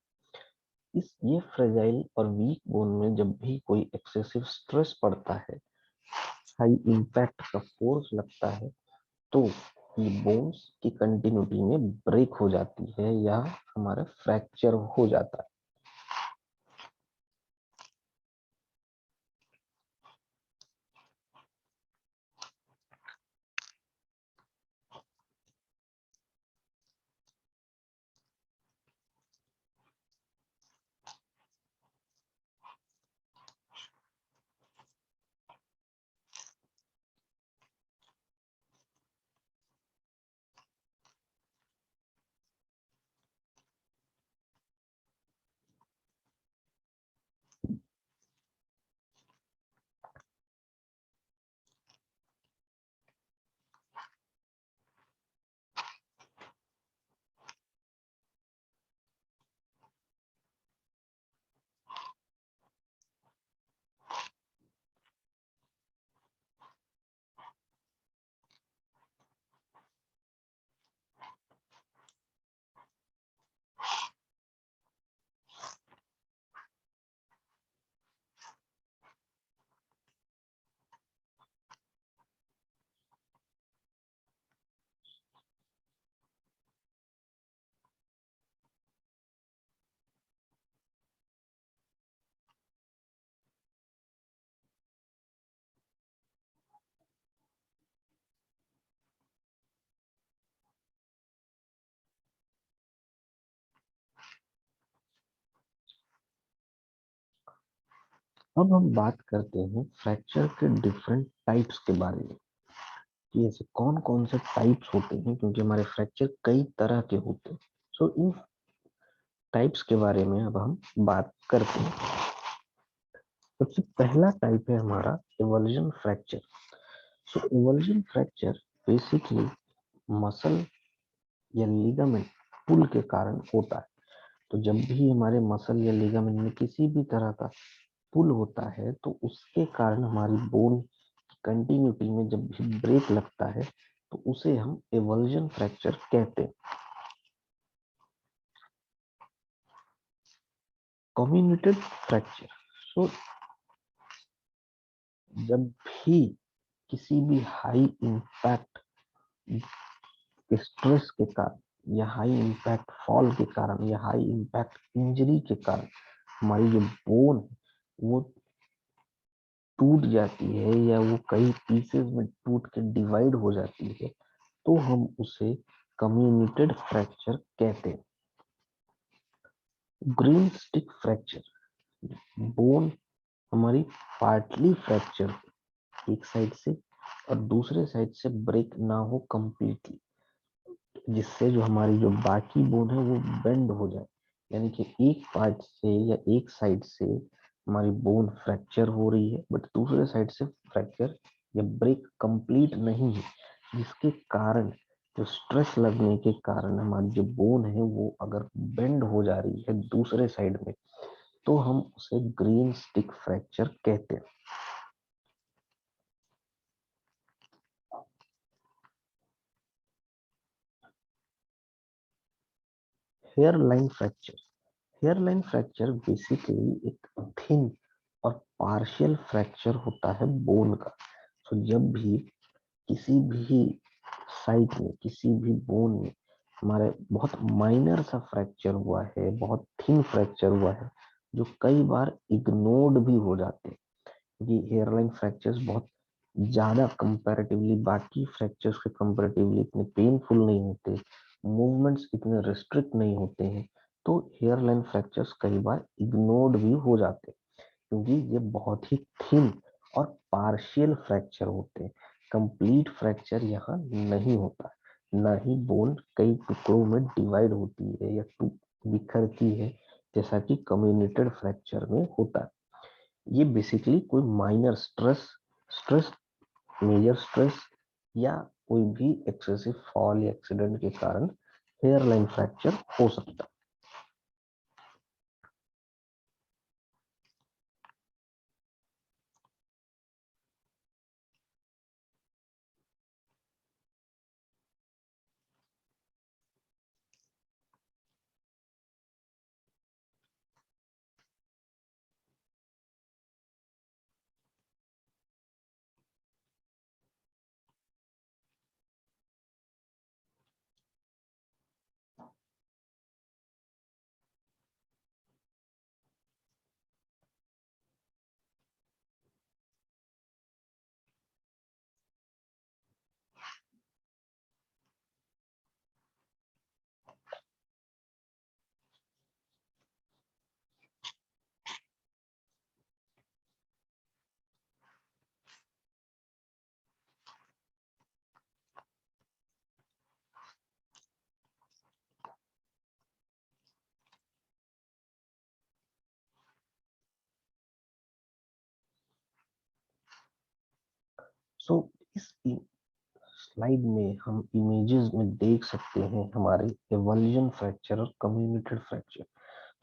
इस ये फ्रेजाइल और वीक बोन में जब भी कोई एक्सेसिव स्ट्रेस पड़ता है, हाई इम्पैक्ट का फोर्स लगता है, तो ये बोन्स की कंटिन्यूटी में ब्रेक हो जाती है या हमारा फ्रैक्चर हो जाता है। अब हम बात करते हैं फ्रैक्चर के डिफरेंट टाइप्स के बारे में, कि ऐसे कौन कौन से टाइप्स होते हैं, क्योंकि हमारे फ्रैक्चर कई तरह के होते हैं। सो इन टाइप्स के बारे में अब हम बात करते हैं। सबसे पहला टाइप है हमारा एवल्जन फ्रैक्चर। सो एवल्जन फ्रैक्चर बेसिकली मसल या लिगामेंट पुल के कारण होता है। तो जब भी हमारे मसल या लिगामेंट में किसी भी तरह का पुल होता है, तो उसके कारण हमारी बोन की कंटिन्यूटी में जब भी ब्रेक लगता है, तो उसे हम एवल्जन फ्रैक्चर कहते हैं। कम्युनिटेड फ्रैक्चर, सो जब भी किसी भी हाई इम्पैक्ट स्ट्रेस के कारण या हाई इम्पैक्ट फॉल के कारण या हाई इम्पैक्ट इंजरी के कारण हमारी जो बोन वो टूट जाती है या वो कई पीसेस में टूट के डिवाइड हो जाती है, तो हम उसे कम्युनिटेड फ्रैक्चर कहते हैं। ग्रीन स्टिक फ्रैक्चर, बोन हमारी पार्टली फ्रैक्चर एक साइड से और दूसरे साइड से ब्रेक ना हो कंप्लीटली, जिससे जो हमारी जो बाकी बोन है वो बेंड हो जाए, यानी कि एक पार्ट से या एक साइड से हमारी बोन फ्रैक्चर हो रही है बट दूसरे साइड से फ्रैक्चर या ब्रेक कंप्लीट नहीं है, जिसके कारण जो स्ट्रेस लगने के कारण हमारी जो बोन है वो अगर बेंड हो जा रही है दूसरे साइड में, तो हम उसे ग्रीन स्टिक फ्रैक्चर कहते हैं। Hairline fracture, hairline fracture basically एक थिन और पार्शियल फ्रैक्चर होता है बोन का। तो जब भी किसी भी साइड में किसी भी बोन में हमारे बहुत माइनर सा फ्रैक्चर हुआ है, बहुत थिन फ्रैक्चर हुआ है, जो कई बार इग्नोर्ड भी हो जाते हैं, क्योंकि हेयरलाइन फ्रैक्चर्स बहुत ज्यादा कंपैरेटिवली बाकी फ्रैक्चर्स के कंपैरेटिवली इतने पेनफुल नहीं होते, मूवमेंट्स इतने रिस्ट्रिक्ट नहीं होते हैं, तो हेयरलाइन फ्रैक्चर्स कई बार इग्नोर्ड भी हो जाते हैं, क्योंकि ये बहुत ही थिन और पार्शियल फ्रैक्चर होते हैं। कंप्लीट फ्रैक्चर यहाँ नहीं होता, ना ही बोन कई टुकड़ों में डिवाइड होती है या बिखरती है, जैसा कि कम्युनिटेड फ्रैक्चर में होता है। ये बेसिकली कोई minor stress stress major stress या कोई भी एक्सेसिव फॉल या एक्सीडेंट के कारण हेयरलाइन फ्रैक्चर हो सकता है। सो इस स्लाइड में हम इमेजेस में देख सकते हैं हमारे एवल्जन फ्रैक्चर और कम्युनिकेटेड फ्रैक्चर।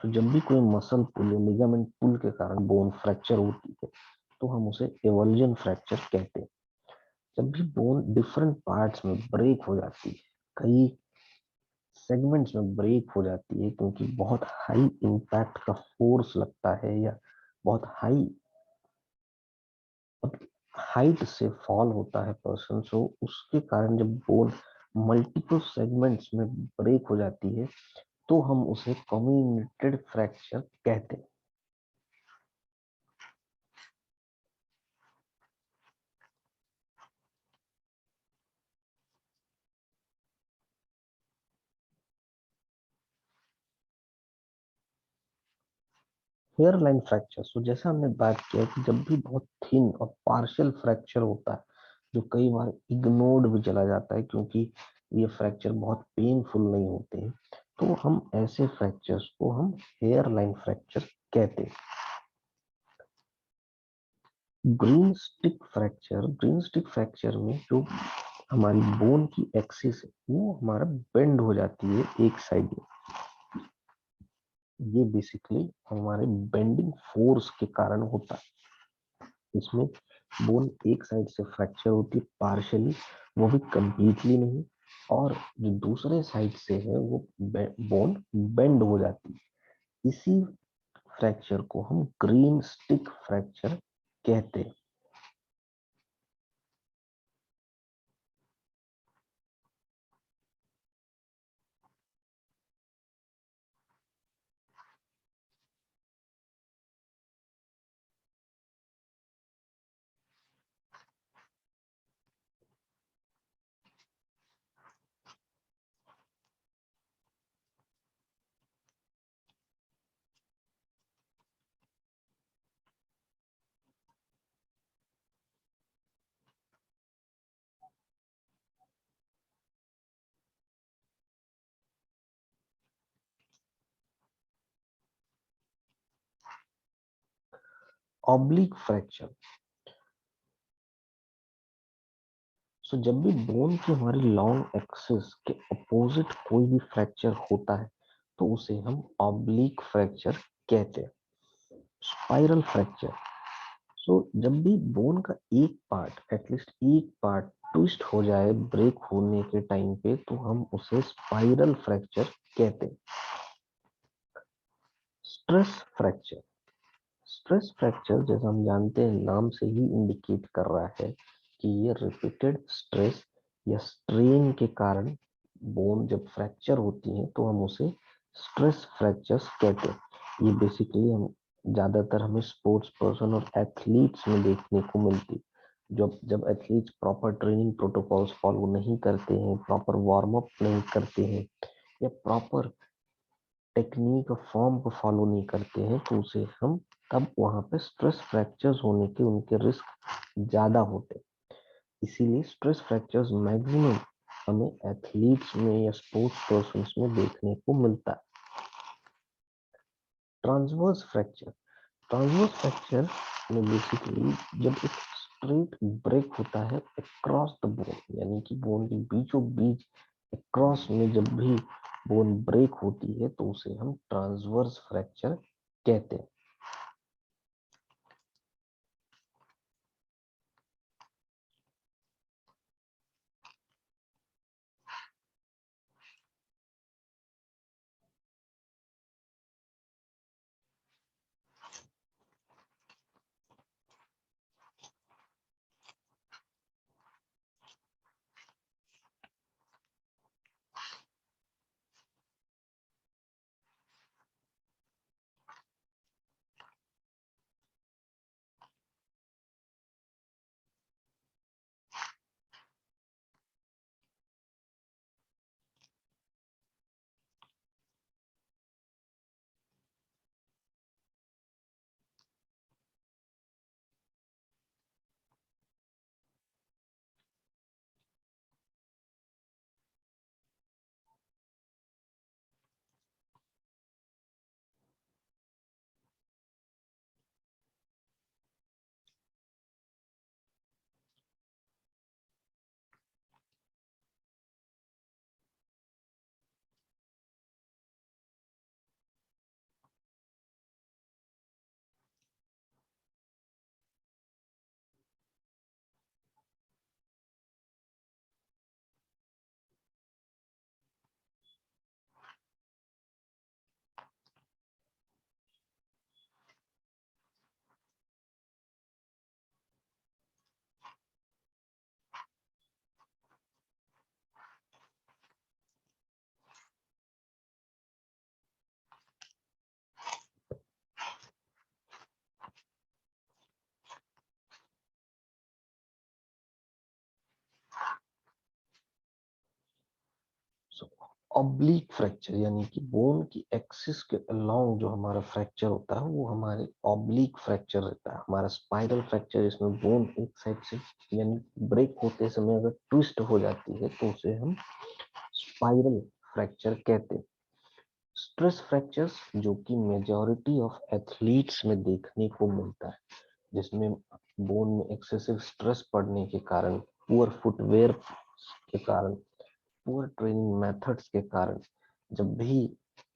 तो जब भी कोई मसल पुल या लिगामेंट पुल के कारण बोन फ्रैक्चर होती है तो हम उसे एवल्जन फ्रैक्चर कहते हैं। जब भी बोन डिफरेंट पार्ट्स में ब्रेक हो जाती है, कई सेगमेंट्स में ब्रेक हो जाती है क्योंकि बहुत हाई इम्पैक्ट का फोर्स लगता है या बहुत हाई हाइट से फॉल होता है पर्सन, सो उसके कारण जब बोन मल्टीपल सेगमेंट्स में ब्रेक हो जाती है तो हम उसे कम्युनिकेटेड फ्रैक्चर कहते हैं। हेयर लाइन फ्रैक्चर, तो जैसा हमने बात किया कि जब भी बहुत थिन और पार्शियल फ्रैक्चर होता है जो कई बार इग्नोर्ड भी चला जाता है क्योंकि ये फ्रैक्चर बहुत पेनफुल नहीं होते हैं, तो हम ऐसे फ्रैक्चर्स को हम हेयर लाइन फ्रैक्चर कहते हैं। ग्रीन स्टिक फ्रैक्चर में जो हमारी बोन की एक्सिस है वो हमारा बेंड हो जाती है एक साइड में। ये बेसिकली हमारे बेंडिंग फोर्स के कारण होता है। इसमें बोन एक साइड से फ्रैक्चर होती है पार्शियली, वो भी कंप्लीटली नहीं, और जो दूसरे साइड से है वो बोन बेंड हो जाती है। इसी फ्रैक्चर को हम ग्रीन स्टिक फ्रैक्चर कहते हैं। ऑब्लिक फ्रैक्चर, सो जब भी बोन की हमारी लॉन्ग एक्सिस के अपोजिट कोई भी फ्रैक्चर होता है तो उसे हम ऑब्लिक फ्रैक्चर कहते हैं। स्पाइरल फ्रैक्चर, सो जब भी बोन का एक पार्ट, एटलीस्ट एक पार्ट ट्विस्ट हो जाए ब्रेक होने के टाइम पे तो हम उसे स्पाइरल फ्रैक्चर कहते हैं। स्ट्रेस फ्रैक्चर, स्ट्रेस फ्रैक्चर जैसा हम जानते हैं नाम से ही इंडिकेट कर रहा है कि ये रिपीटेड स्ट्रेस या स्ट्रेन के कारण बोन जब फ्रैक्चर होती है तो हम उसे स्ट्रेस फ्रैक्चर्स कहते हैं। ये बेसिकली हम ज्यादातर हमें स्पोर्ट्स पर्सन और एथलीट्स में देखने को मिलती। जब जब athletes proper training protocols follow नहीं करते हैं, प्रॉपर वार्म अप नहीं करते हैं या प्रॉपर टेक्निक और फॉर्म को फॉलो नहीं करते हैं तो उसे हम तब वहां पे स्ट्रेस फ्रैक्चर्स होने के उनके रिस्क ज्यादा होते हैं। इसीलिए स्ट्रेस फ्रैक्चर्स मैक्सिमम हमें एथलीट्स में या स्पोर्ट्स पर्सन में देखने को मिलता है। ट्रांसवर्स फ्रैक्चर, ट्रांसवर्स फ्रैक्चर में बेसिकली जब एक स्ट्रेट ब्रेक होता है अक्रॉस द बोन, यानी कि बोन के बीचों बीच अक्रॉस में जब भी बोन ब्रेक होती है तो उसे हम ट्रांसवर्स फ्रैक्चर कहते हैं। ऑब्लिक फ्रैक्चर यानी कि बोन की एक्सिस के अलोंग जो हमारा फ्रैक्चर होता है वो हमारे ऑब्लिक फ्रैक्चर रहता है। हमारा स्पाइरल फ्रैक्चर, इसमें बोन एक साइड से यानी ब्रेक होते समय अगर ट्विस्ट हो जाती है तो उसे हम स्पाइरल फ्रैक्चर कहते हैं। स्ट्रेस फ्रैक्चर्स जो कि मेजॉरिटी ऑफ एथलीट्स में देखने को मिलता है, जिसमें बोन में एक्सेसिव स्ट्रेस पड़ने के कारण, पुअर फुटवेयर के कारण, पुअर ट्रेनिंग मेथड्स के कारण, जब भी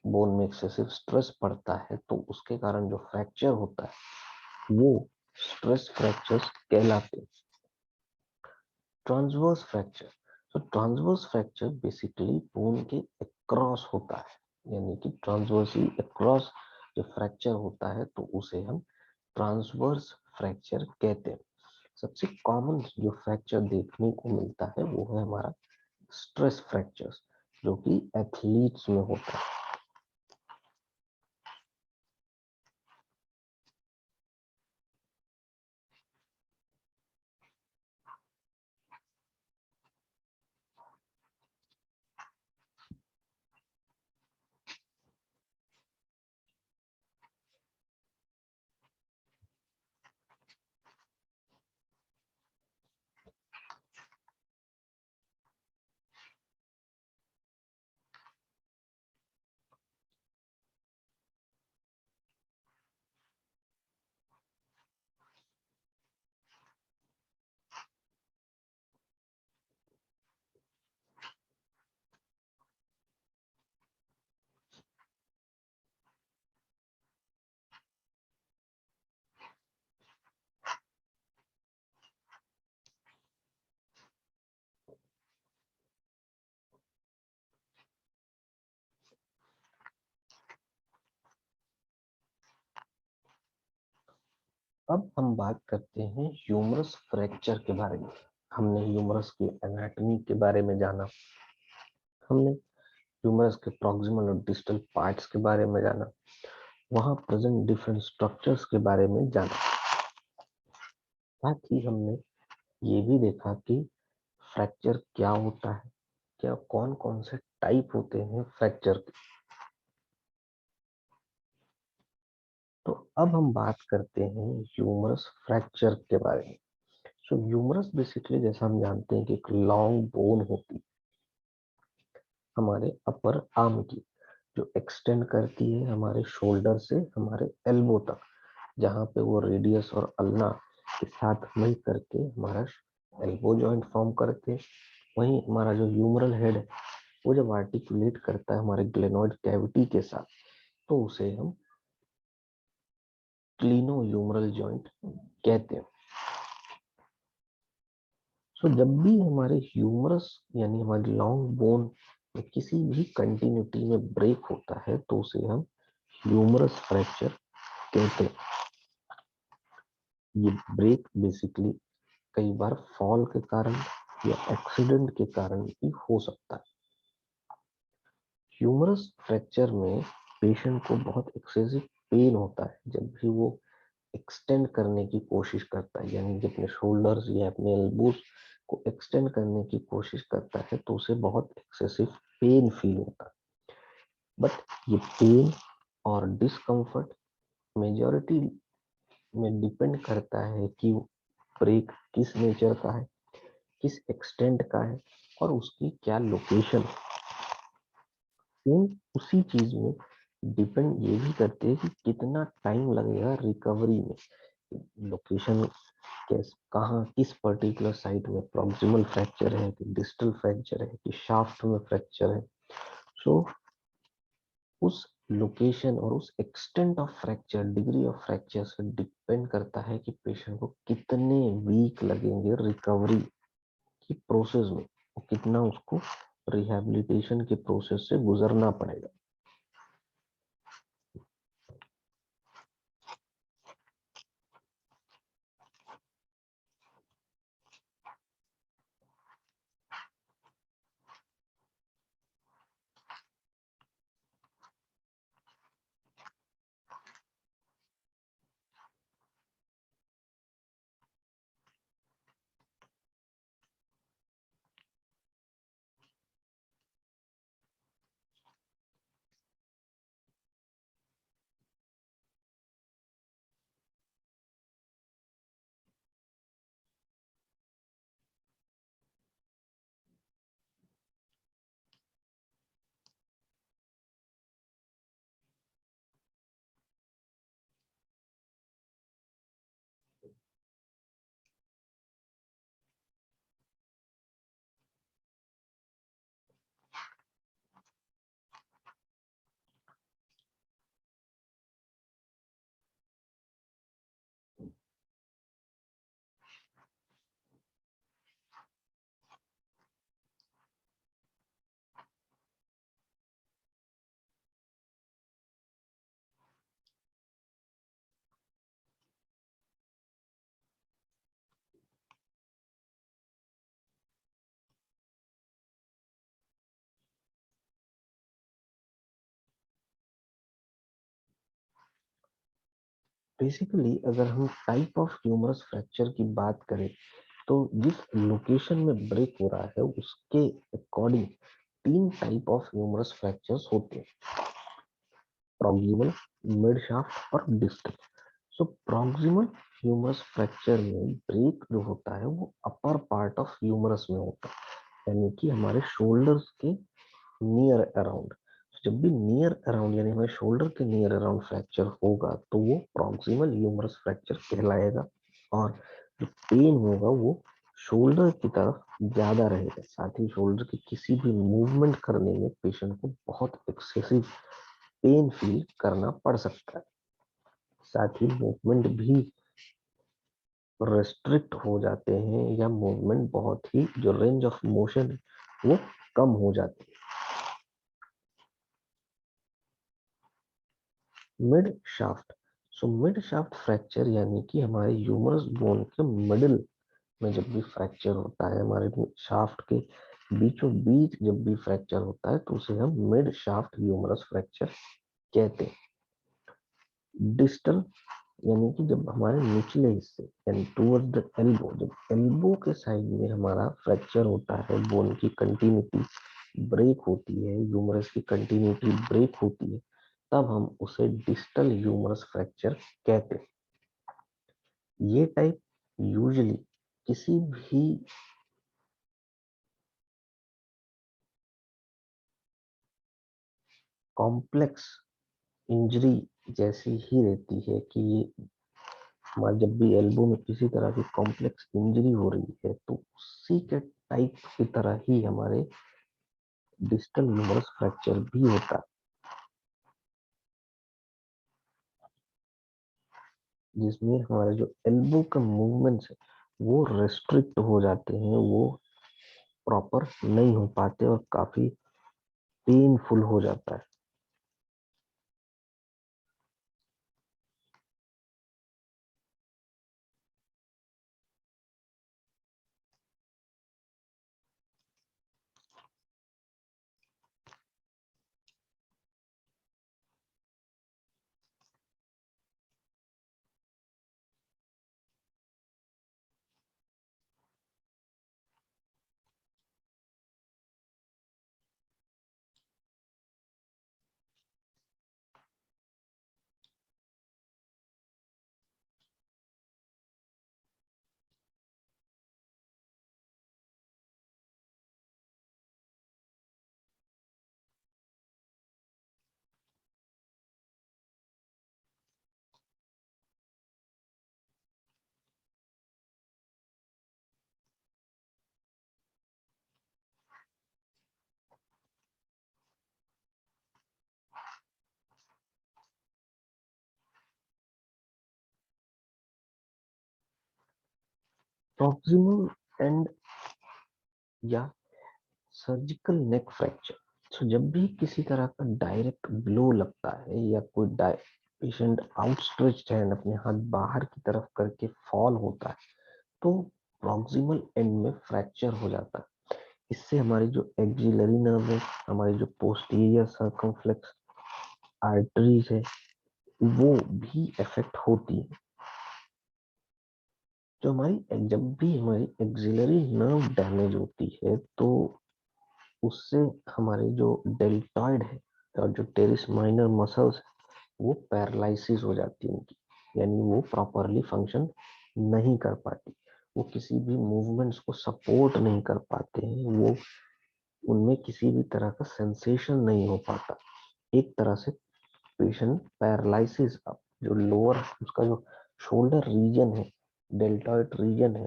बोन में एक्सेसिव स्ट्रेस पड़ता है तो उसके कारण जो फ्रैक्चर होता है वो स्ट्रेस फ्रैक्चर्स कहलाते हैं। ट्रांसवर्स फ्रैक्चर, तो ट्रांसवर्स फ्रैक्चर बेसिकली बोन के अक्रॉस होता है, यानी कि ट्रांसवर्सली अक्रॉस जो फ्रैक्चर होता है तो उसे हम ट्रांसवर्स फ्रैक्चर कहते हैं। सबसे कॉमन जो फ्रैक्चर देखने को मिलता है वो है हमारा स्ट्रेस फ्रैक्चर्स, जो कि एथलीट्स में होता है। अब हम बात करते हैं ह्यूमरस फ्रैक्चर के बारे में। हमने ह्यूमरस की एनाटॉमी के बारे में जाना, हमने ह्यूमरस के प्रॉक्सिमल और डिस्टल पार्ट्स के बारे में जाना, वहां प्रेजेंट डिफरेंट स्ट्रक्चर्स के बारे में जाना। साथ ही हमने ये भी देखा कि फ्रैक्चर क्या होता है, क्या कौन कौन से टाइप होते हैं फ्रैक्चर के। तो अब हम बात करते हैं ह्यूमरस फ्रैक्चर के बारे में। सो ह्यूमरस बेसिकली जैसा हम जानते हैं कि एक लॉन्ग बोन होती है हमारे अपर आर्म की, जो एक्सटेंड करती है हमारे शोल्डर से हमारे एल्बो तक, जहाँ पे वो रेडियस और अल्ना के साथ मिल करके हमारा एल्बो जॉइंट फॉर्म करते हैं। वहीं हमारा जो ह्यूमरल हेड है वो जब आर्टिकुलेट करता है हमारे ग्लेनोइड कैविटी के साथ तो उसे हम क्लिनो ह्यूमरल जॉइंट कहते हैं। सो जब भी हमारे ह्यूमरस यानी हमारी लॉन्ग बोन में किसी भी कंटिन्यूटी में ब्रेक होता है तो उसे हम ह्यूमरस फ्रैक्चर कहते हैं। ये ब्रेक बेसिकली कई बार फॉल के कारण या एक्सीडेंट के कारण भी हो सकता है। ह्यूमरस फ्रैक्चर में पेशेंट को बहुत एक्सेसिव पेन होता है जब भी वो एक्सटेंड करने की कोशिश करता है, यानी कि अपने शोल्डर्स या अपने एल्बोस को एक्सटेंड करने की कोशिश करता है तो उसे बहुत एक्सेसिव पेन फील होता है। बट ये पेन और डिस्कम्फर्ट मेजॉरिटी में डिपेंड करता है कि ब्रेक किस नेचर का है, किस एक्सटेंट का है और उसकी क्या लोकेशन है। उसी चीज में डिपेंड ये भी करते हैं कि कितना टाइम लगेगा रिकवरी में, लोकेशन कैस कहाँ किस पर्टिकुलर साइट में प्रॉक्सिमल फ्रैक्चर है कि डिस्टल फ्रैक्चर है कि शाफ्ट में फ्रैक्चर है। सो उस लोकेशन और उस extent of fracture, degree of fracture से डिपेंड करता है कि पेशेंट को कितने वीक लगेंगे रिकवरी की प्रोसेस में और कितना उसको रिहैबिलिटेशन के प्रोसेस से गुजरना पड़ेगा। बेसिकली अगर हम टाइप ऑफ ह्यूमरस फ्रैक्चर की बात करें तो जिस लोकेशन में ब्रेक हो रहा है उसके अकॉर्डिंग तीन टाइप ऑफ ह्यूमरस फ्रैक्चर्स होते हैं, प्रॉक्सिमल, मिड शाफ्ट और डिस्टल। सो प्रॉक्सिमल ह्यूमरस फ्रैक्चर में ब्रेक जो होता है वो अपर पार्ट ऑफ ह्यूमरस में होता है, यानी कि हमारे शोल्डर्स के नियर अराउंड। जब भी नियर अराउंड यानी हमारे शोल्डर के नियर अराउंड फ्रैक्चर होगा तो वो प्रॉक्सिमल ह्यूमरस फ्रैक्चर कहलाएगा, और जो पेन होगा वो शोल्डर की तरफ ज्यादा रहेगा। साथ ही शोल्डर के किसी भी मूवमेंट करने में पेशेंट को बहुत एक्सेसिव पेन फील करना पड़ सकता है। साथ ही मूवमेंट भी रेस्ट्रिक्ट हो जाते हैं या मूवमेंट बहुत ही जो रेंज ऑफ मोशन है वो कम हो जाती है। Mid shaft, so mid shaft fracture यानी कि हमारे ह्यूमरस बोन के मिडिल में जब भी फ्रैक्चर होता है, हमारे शाफ्ट के बीचों बीच जब भी फ्रैक्चर होता है तो उसे हम मिड शाफ्ट ह्यूमरस फ्रैक्चर कहते हैं। डिस्टल यानी कि जब हमारे निचले हिस्से यानी टूवर्ड द एल्बो, जब एल्बो के साइड में हमारा फ्रैक्चर होता है, बोन की कंटिन्यूटी ब्रेक होती है, ह्यूमरस की कंटिन्यूटी ब्रेक होती है, तब हम उसे डिस्टल ह्यूमरस फ्रैक्चर कहते हैं। ये टाइप यूजुअली किसी भी कॉम्प्लेक्स इंजरी जैसी ही रहती है कि ये हमारे जब भी एल्बो में किसी तरह की कॉम्प्लेक्स इंजरी हो रही है तो उसी के टाइप की तरह ही हमारे डिस्टल ह्यूमरस फ्रैक्चर भी होता है, जिसमें हमारे जो एल्बो का मूवमेंट्स है वो रेस्ट्रिक्ट हो जाते हैं, वो प्रॉपर नहीं हो पाते और काफी पेनफुल हो जाता है। प्रॉक्सिमल एंड या सर्जिकल नेक फ्रैक्चर, तो जब भी किसी तरह का डायरेक्ट ब्लो लगता है या कोई पेशेंट आउटस्ट्रेच्ड हैंड अपने हाथ बाहर की तरफ करके फॉल होता है तो प्रॉक्सिमल एंड में फ्रैक्चर हो जाता है। इससे हमारी जो एक्सिलरी नर्व है, हमारी जो पोस्टीरियर सर्कमफ्लेक्स आर्टरीज है वो भी इफेक्ट होती है। जो हमारी जब भी हमारी एक्सिलरी नर्व डैमेज होती है तो उससे हमारे जो डेल्टॉइड है और जो टेरिस माइनर मसल्स वो पैरालिसिस हो जाती है उनकी, यानी वो प्रॉपरली फंक्शन नहीं कर पाती, वो किसी भी मूवमेंट्स को सपोर्ट नहीं कर पाते हैं, वो उनमें किसी भी तरह का सेंसेशन नहीं हो पाता। एक तरह से पेशेंट पैरालिसिस, जो लोअर उसका जो शोल्डर रीजन है, डेल्टॉइड रीजन है,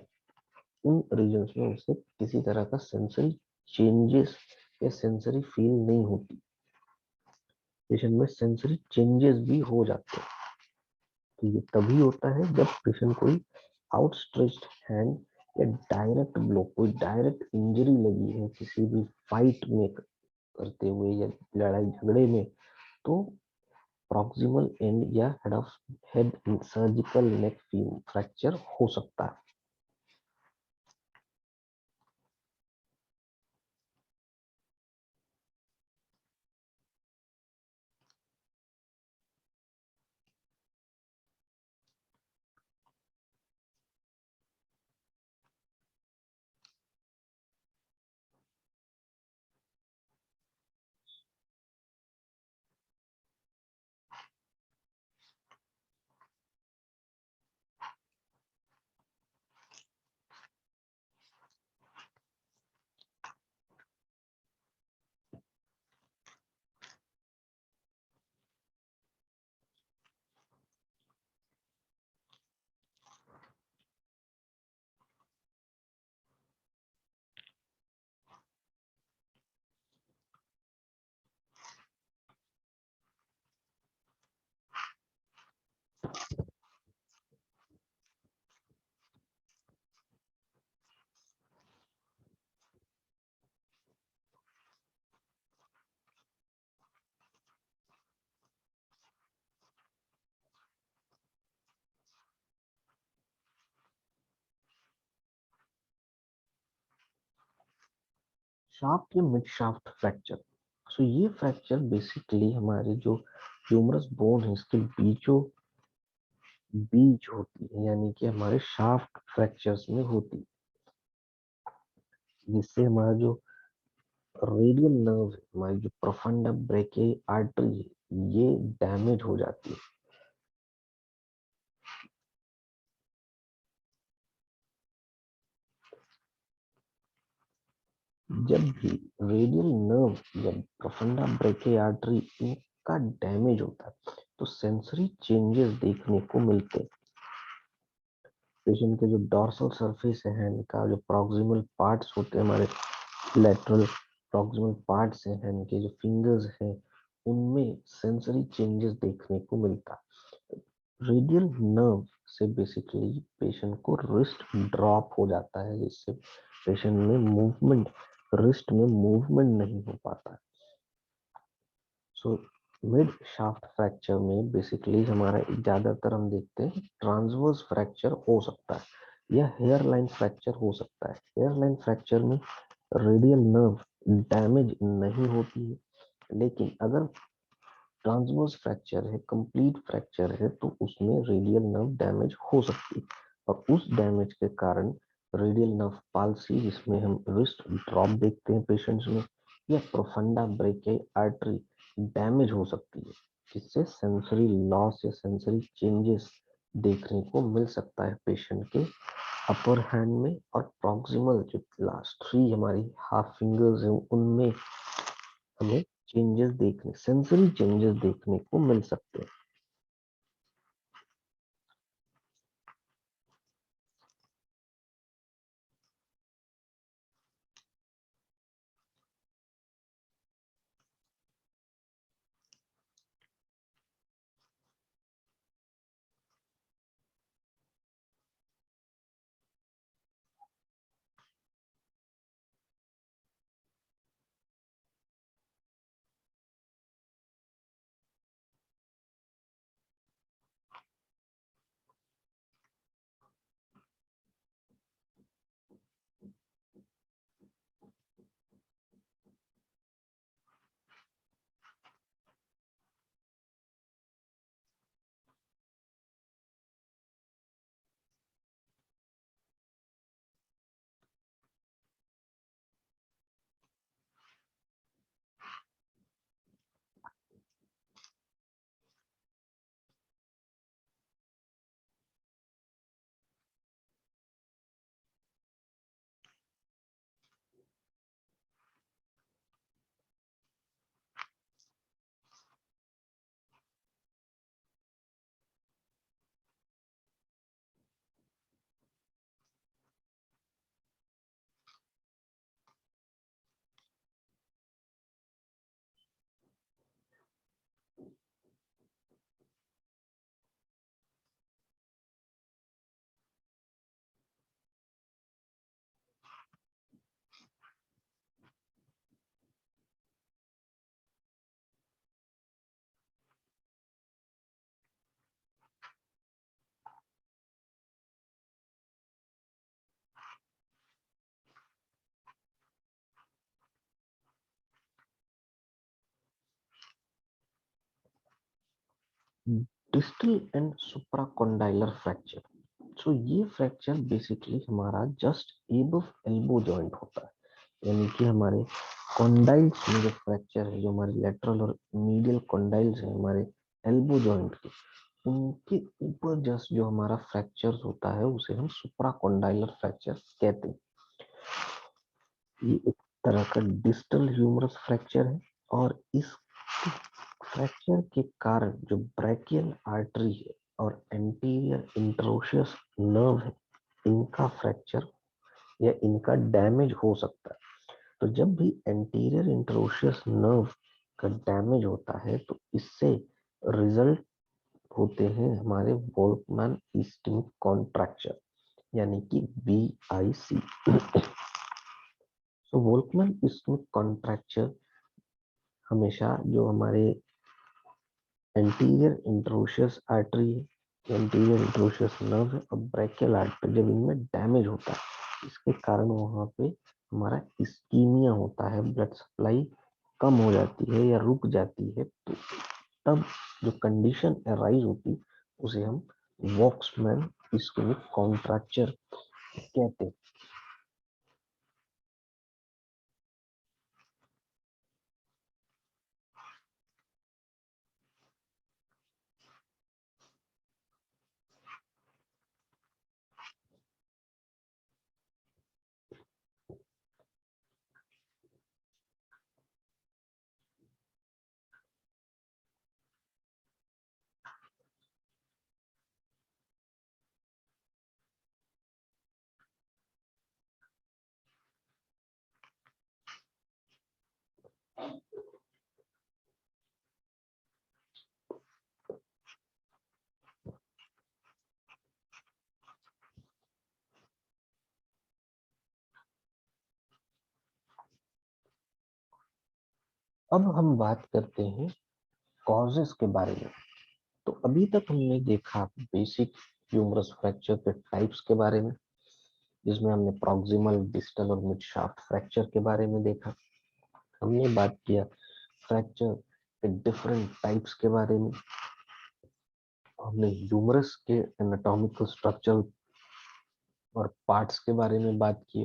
उन रीजन्स में उसे किसी तरह का सेंसरी चेंजेस या सेंसरी फील नहीं होती। पेशेंट में सेंसरी चेंजेस भी हो जाते हैं। तो ये तभी होता है जब पेशेंट कोई आउटस्ट्रेच्ड हैंड या डायरेक्ट ब्लो, कोई डायरेक्ट इंजरी लगी है किसी भी फाइट में करते हुए या लड़ाई झगड़े में, तो प्रॉक्सिमल एंड या हेड सर्जिकल नेक फ्रैक्चर हो सकता है। शाफ्ट या मिड शाफ्ट फ्रैक्चर। सो ये फ्रैक्चर बेसिकली हमारे जो ह्यूमरस बोन है इसके बीचों बीच होती है, यानी कि हमारे शाफ्ट फ्रैक्चर्स में होती है, जिससे हमारा जो रेडियल नर्व है, हमारी जो प्रोफंडा ब्रेके आर्टरी है, ये डैमेज हो जाती है। जब भी रेडियल नर्व या प्रोफंडा ब्रेके आर्टरी इनका डैमेज होता है तो सेंसरी चेंजेस देखने को मिलते हैं। पेशेंट के जो डॉर्सल सरफेस है हैंड का, जो प्रॉक्सिमल पार्ट्स होते हैं हमारे लेटरल प्रॉक्सिमल पार्ट्स हैं हैंड के, जो फिंगर्स हैं, उनमें सेंसरी चेंजेस देखने को मिलता है। रेडियल नर्व से बेसिकली पेशेंट को रिस्ट ड्रॉप हो जाता है, जिससे पेशेंट में मूवमेंट, रिस्ट में मूवमेंट नहीं हो पाता है। सो मिड शाफ्ट फ्रैक्चर में बेसिकली हमारा ज्यादातर हम देखते हैं ट्रांसवर्स फ्रैक्चर हो सकता है या हेयर लाइन फ्रैक्चर हो सकता है। हेयर लाइन फ्रैक्चर में रेडियल नर्व डैमेज नहीं होती है, लेकिन अगर ट्रांसवर्स फ्रैक्चर है, कंप्लीट फ्रैक्चर है, तो उसमें रेडियल नर्व डैमेज हो सकती है और उस डैमेज के कारण रेडियल नर्व पाल्सी, जिसमें हम रिस्ट ड्रॉप देखते हैं पेशेंट्स में, या प्रोफंडा ब्रेके आर्टरी डैमेज हो सकती है, जिससे सेंसरी लॉस या सेंसरी चेंजेस देखने को मिल सकता है पेशेंट के अपर हैंड में और प्रॉक्सिमल जो लास्ट थ्री हमारी हाफ फिंगर्स हैं उनमें हमें चेंजेस देखने, सेंसरी चेंजेस देखने को मिल सकते हैं। Distal and supracondylar fracture. So ये फ्रैक्चर बेसिकली हमारा जस्ट एबव एल्बो जॉइंट होता है, यानी कि हमारे कॉन्डाइल्स में जो फ्रैक्चर है, जो हमारे लेटरल और मीडियल कॉन्डाइल्स है हमारे एल्बो जॉइंट के, उनके ऊपर जस्ट जो हमारा फ्रैक्चर होता है उसे हम सुप्राकॉन्डाइलर फ्रैक्चर कहते हैं। ये एक तरह का डिस्टल ह्यूमरस फ्रैक्चर है और इस फ्रैक्चर के कारण जो ब्रैकियल आर्टरी है और एंटीरियर इंट्रोशियस नर्व है, इनका फ्रैक्चर या इनका डैमेज हो सकता है। तो जब भी एंटीरियर इंट्रोशियस नर्व का डैमेज होता है तो इससे रिजल्ट होते हैं हमारे वोल्कमैन इस्केमिक कॉन्ट्रैक्चर, यानी कि BIC। तो वोल्कमैन इस्केमिक कॉन्ट्रैक्चर हमेशा जो हमारे anterior interosseous artery, anterior interosseous nerve और ब्रैकियल आर्टरी, जब इनमें डैमेज होता है इसके कारण वहां पे हमारा इस्कीमिया होता है, ब्लड सप्लाई कम हो जाती है या रुक जाती है, तो तब जो कंडीशन अराइज होती उसे हम वॉक्समैन इस्केमिक कॉन्ट्रैक्चर कहते हैं। अब हम बात करते हैं कॉजेस के बारे में। तो अभी तक हमने देखा बेसिक ह्यूमरस फ्रैक्चर के टाइप्स के बारे में, जिसमें हमने प्रॉक्सिमल, डिस्टल और मिड शाफ्ट फ्रैक्चर के बारे में देखा। हमने बात किया फ्रैक्चर के डिफरेंट टाइप्स के बारे में। हमने ह्यूमरस के एनाटॉमिकल स्ट्रक्चर और पार्ट्स के बारे में बात की।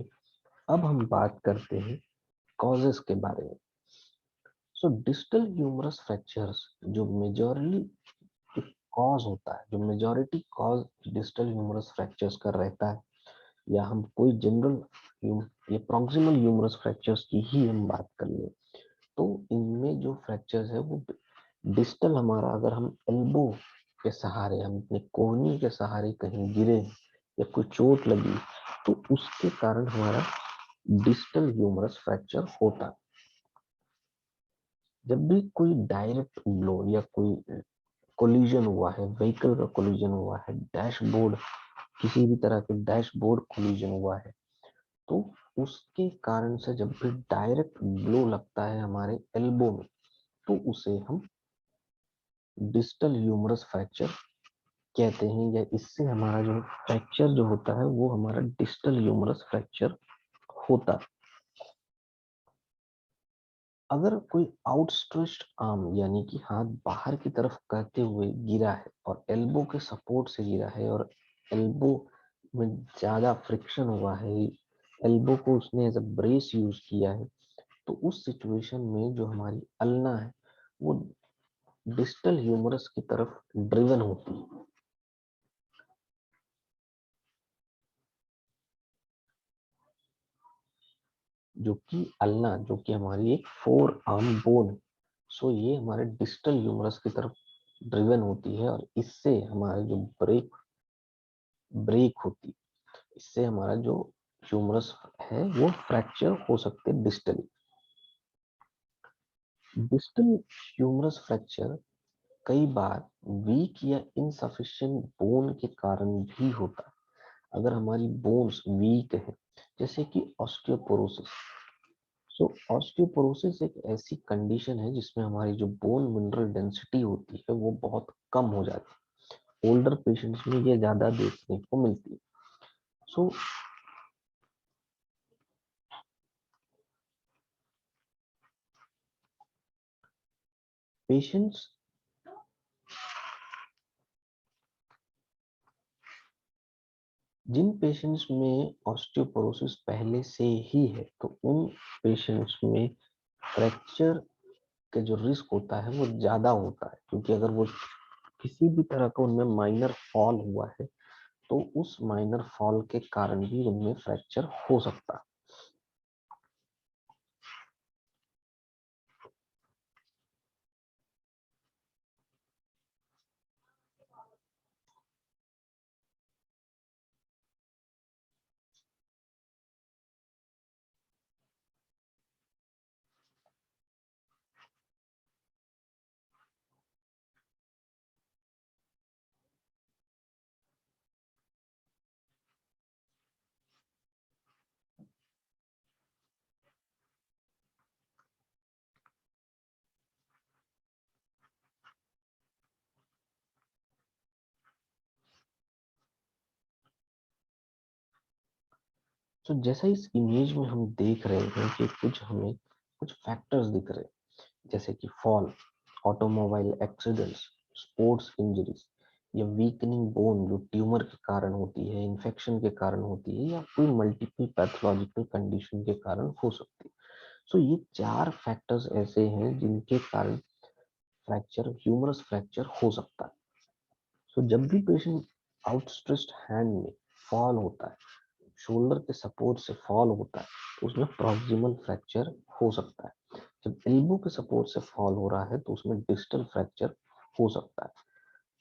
अब हम बात करते हैं कॉजेस के बारे में। सो डिस्टल ह्यूमरस फ्रैक्चर्स जो मेजॉरिटी कॉज होता है, जो majority cause distal humerus fractures का रहता है, या हम कोई जनरल ये प्रॉक्सिमल ह्यूमरस फ्रैक्चर्स की ही हम बात कर ले, तो इनमें जो फ्रैक्चर्स है वो डिस्टल, हमारा अगर हम एल्बो के सहारे, हम अपने कोहनी के सहारे कहीं गिरे या कोई चोट लगी, तो उसके कारण हमारा डिस्टल ह्यूमरस फ्रैक्चर होता है। जब भी कोई डायरेक्ट ब्लो या कोई कोलिजन हुआ है, व्हीकल का कोलिजन हुआ है, डैशबोर्ड, किसी भी तरह के डैशबोर्ड कोलिजन हुआ है, तो उसके कारण से जब भी डायरेक्ट ब्लो लगता है हमारे एल्बो में, तो उसे हम डिस्टल ह्यूमरस फ्रैक्चर कहते हैं, या इससे हमारा जो फ्रैक्चर जो होता है वो हमारा डिस्टल ह्यूमरस फ्रैक्चर होता है। अगर कोई आउटस्ट्रेच्ड आर्म यानी कि हाथ बाहर की तरफ करते हुए गिरा है और एल्बो के सपोर्ट से गिरा है, और एल्बो में ज्यादा फ्रिक्शन हुआ है, एल्बो को उसने एज अ ब्रेस यूज किया है, तो उस सिचुएशन में जो हमारी अल्ना है वो डिस्टल ह्यूमरस की तरफ ड्रिवन होती है। जो कि अल्ना, जो कि हमारी एक फोर आर्म बोन, सो ये हमारे डिस्टल ह्यूमरस की तरफ ड्रिवन होती है, और इससे हमारे जो ब्रेक ब्रेक होती है, इससे हमारा जो ह्यूमरस है वो फ्रैक्चर हो सकते हैं डिस्टली। डिस्टल ह्यूमरस फ्रैक्चर कई बार वीक या इनसफिशिएंट बोन के कारण भी होता है। अगर हमारी बोन्स वीक है, जैसे कि ऑस्टियोपोरोसिस। सो ऑस्टियोपोरोसिस एक ऐसी कंडीशन है जिसमें हमारी जो बोन मिनरल डेंसिटी होती है वो बहुत कम हो जाती है। ओल्डर पेशेंट्स में ये ज्यादा देखने को मिलती है। सो पेशेंट्स जिन पेशेंट्स में ऑस्टियोपोरोसिस पहले से ही है, तो उन पेशेंट्स में फ्रैक्चर का जो रिस्क होता है वो ज्यादा होता है, क्योंकि अगर वो किसी भी तरह का उनमें माइनर फॉल हुआ है, तो उस माइनर फॉल के कारण भी उनमें फ्रैक्चर हो सकता है। तो जैसा इस इमेज में हम देख रहे हैं कि हमें कुछ फैक्टर्स दिख रहे हैं, जैसे कि fall, automobile accidents, sports injuries, या वीकनिंग बोन जो ट्यूमर के कारण होती है, इन्फेक्शन के कारण होती है, या कोई मल्टीपल पैथोलॉजिकल कंडीशन के कारण हो सकती है। सो ये 4 फैक्टर्स ऐसे हैं जिनके कारण फ्रैक्चर, ह्यूमरस फ्रैक्चर हो सकता है। सो जब भी पेशेंट आउटस्ट्रेच्ड हैंड में फॉल होता है, शोल्डर के सपोर्ट से फॉल होता है, तो उसमें प्रॉक्सिमल फ्रैक्चर हो सकता है। जब एल्बो के सपोर्ट से फॉल हो रहा है तो उसमें डिस्टल फ्रैक्चर हो सकता है।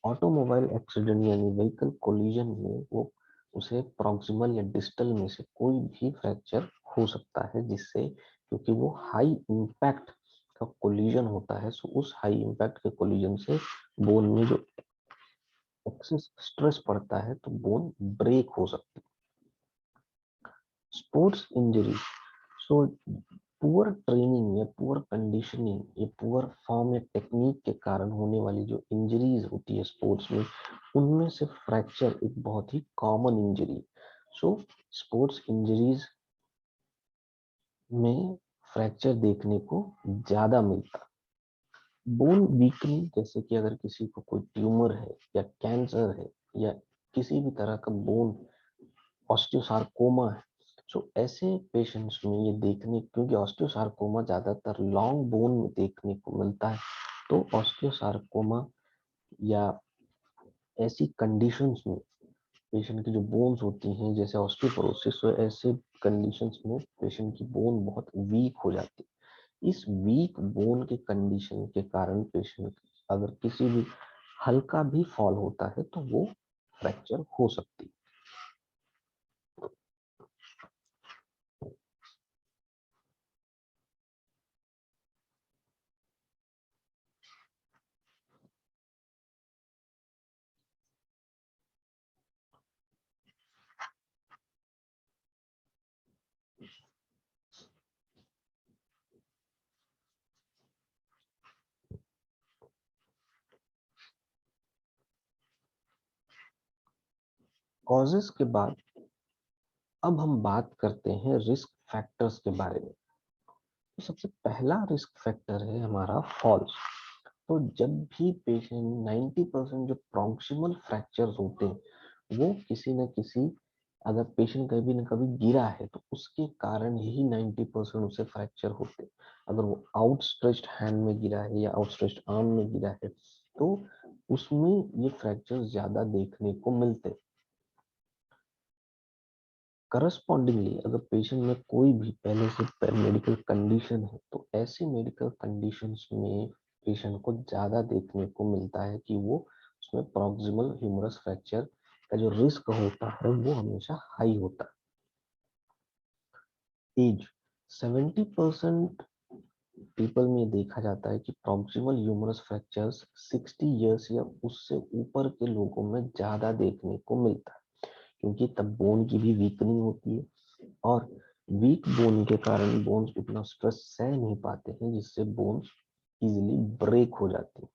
ऑटोमोबाइल एक्सीडेंट यानी व्हीकल कोलिजन में वो उसे प्रॉक्सिमल या डिस्टल में से कोई भी फ्रैक्चर हो सकता है, जिससे क्योंकि वो हाई इम्पैक्ट का कोलिजन होता है, सो उस हाई इम्पैक्ट के कोलिजन से बोन में जो एक्सेस स्ट्रेस पड़ता है तो बोन ब्रेक हो सकती है। Sports injury, so poor training या पुअर कंडीशनिंग या पुअर फॉर्म या टेक्निक के कारण होने वाली जो इंजरीज होती है स्पोर्ट्स में, उनमें से फ्रैक्चर एक बहुत ही common injury. So sports injuries में फ्रैक्चर देखने को ज्यादा मिलता। बोन वीकनिंग, जैसे कि अगर किसी को कोई ट्यूमर है या कैंसर है या किसी भी तरह का बोन ऑस्टियोसार्कोमा है, सो ऐसे पेशेंट्स में ये देखने, क्योंकि ऑस्टियोसार्कोमा ज्यादातर लॉन्ग बोन में देखने को मिलता है, तो ऑस्टियोसार्कोमा या ऐसी कंडीशंस में पेशेंट की जो बोन्स होती हैं जैसे ऑस्टियोपोरोसिस, तो ऐसे कंडीशंस में पेशेंट की बोन बहुत वीक हो जाती है। इस वीक बोन के कंडीशन के कारण पेशेंट अगर किसी भी हल्का भी फॉल होता है तो वो फ्रैक्चर हो सकती है। कॉजेस के बाद अब हम बात करते हैं रिस्क फैक्टर्स के बारे में। तो सबसे पहला रिस्क फैक्टर है हमारा फॉल्स। तो जब भी पेशेंट 90% जो प्रॉक्सिमल फ्रैक्चर्स होते हैं वो किसी न किसी, अगर पेशेंट कभी न कभी गिरा है तो उसके कारण ही 90% उसे फ्रैक्चर होते हैं। अगर वो आउटस्ट्रेच्ड हैंड में गिरा है या आउटस्ट्रेच्ड आर्म में गिरा है तो उसमें ये फ्रैक्चर ज्यादा देखने को मिलते हैं। करस्पॉन्डिंगली अगर पेशेंट में कोई भी पहले से मेडिकल कंडीशन है तो ऐसी मेडिकल कंडीशंस में पेशेंट को ज्यादा देखने को मिलता है कि वो उसमें प्रॉक्सिमल ह्यूमरस फ्रैक्चर का जो रिस्क होता है वो हमेशा हाई होता है। एज, 70% पीपल में देखा जाता है कि प्रॉक्सिमल ह्यूमरस फ्रैक्चर्स 60 इयर्स या उससे ऊपर के लोगों में ज्यादा देखने को मिलता है, क्योंकि तब बोन की भी वीकनिंग होती है और वीक बोन के कारण बोन्स उतना स्ट्रेस सह नहीं पाते हैं, जिससे बोन्स इजीली ब्रेक हो जाती है।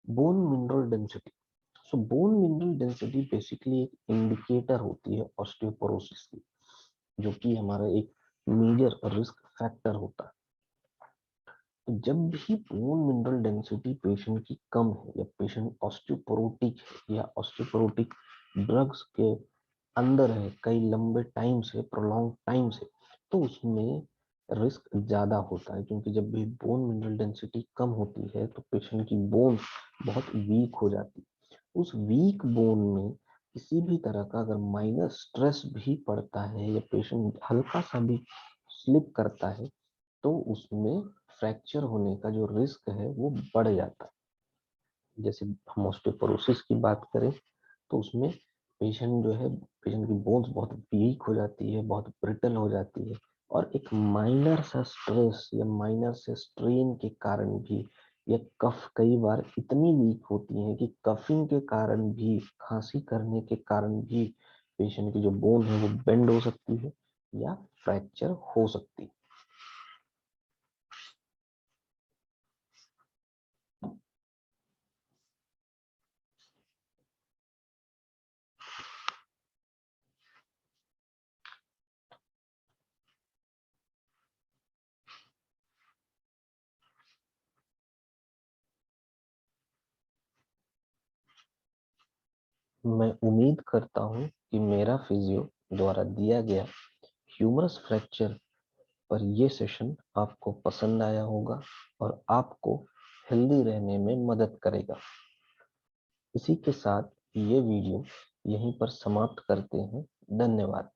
बोन मिनरल डेंसिटी, सो बोन मिनरल डेंसिटी बेसिकली एक इंडिकेटर होती है ऑस्टियोपोरोसिस की, जो कि हमारा एक मेजर रिस्क फैक्टर होता है। तो जब भी बोन मिनरल डेंसिटी पेशेंट की कम है या पेशेंट ऑस्टियोपोरोटिक है या ऑस्टियोपोरोटिक ड्रग्स के अंदर है कई लंबे टाइम से, प्रोलॉन्ग टाइम से, तो उसमें रिस्क ज्यादा होता है, क्योंकि जब भी बोन मिनरल डेंसिटी कम होती है तो पेशेंट की बोन बहुत वीक हो जाती है। उस वीक बोन में किसी भी तरह का अगर माइनर स्ट्रेस भी पड़ता है या पेशेंट हल्का सा भी स्लिप करता है तो उसमें फ्रैक्चर होने का जो रिस्क है वो बढ़ जाता है। जैसे हम ऑस्टियोपोरोसिस की बात करें तो उसमें पेशेंट जो है, पेशेंट की बोन्स बहुत वीक हो जाती है, बहुत ब्रिटल हो जाती है, और एक माइनर सा स्ट्रेस या माइनर से स्ट्रेन के कारण भी या कफ कई बार इतनी वीक होती है कि कफिंग के कारण भी, खांसी करने के कारण भी पेशेंट की जो बोन है वो बेंड हो सकती है या फ्रैक्चर हो सकती है। मैं उम्मीद करता हूं कि मेरा फिजियो द्वारा दिया गया ह्यूमरस फ्रैक्चर पर ये सेशन आपको पसंद आया होगा और आपको हेल्दी रहने में मदद करेगा। इसी के साथ ये वीडियो यहीं पर समाप्त करते हैं। धन्यवाद।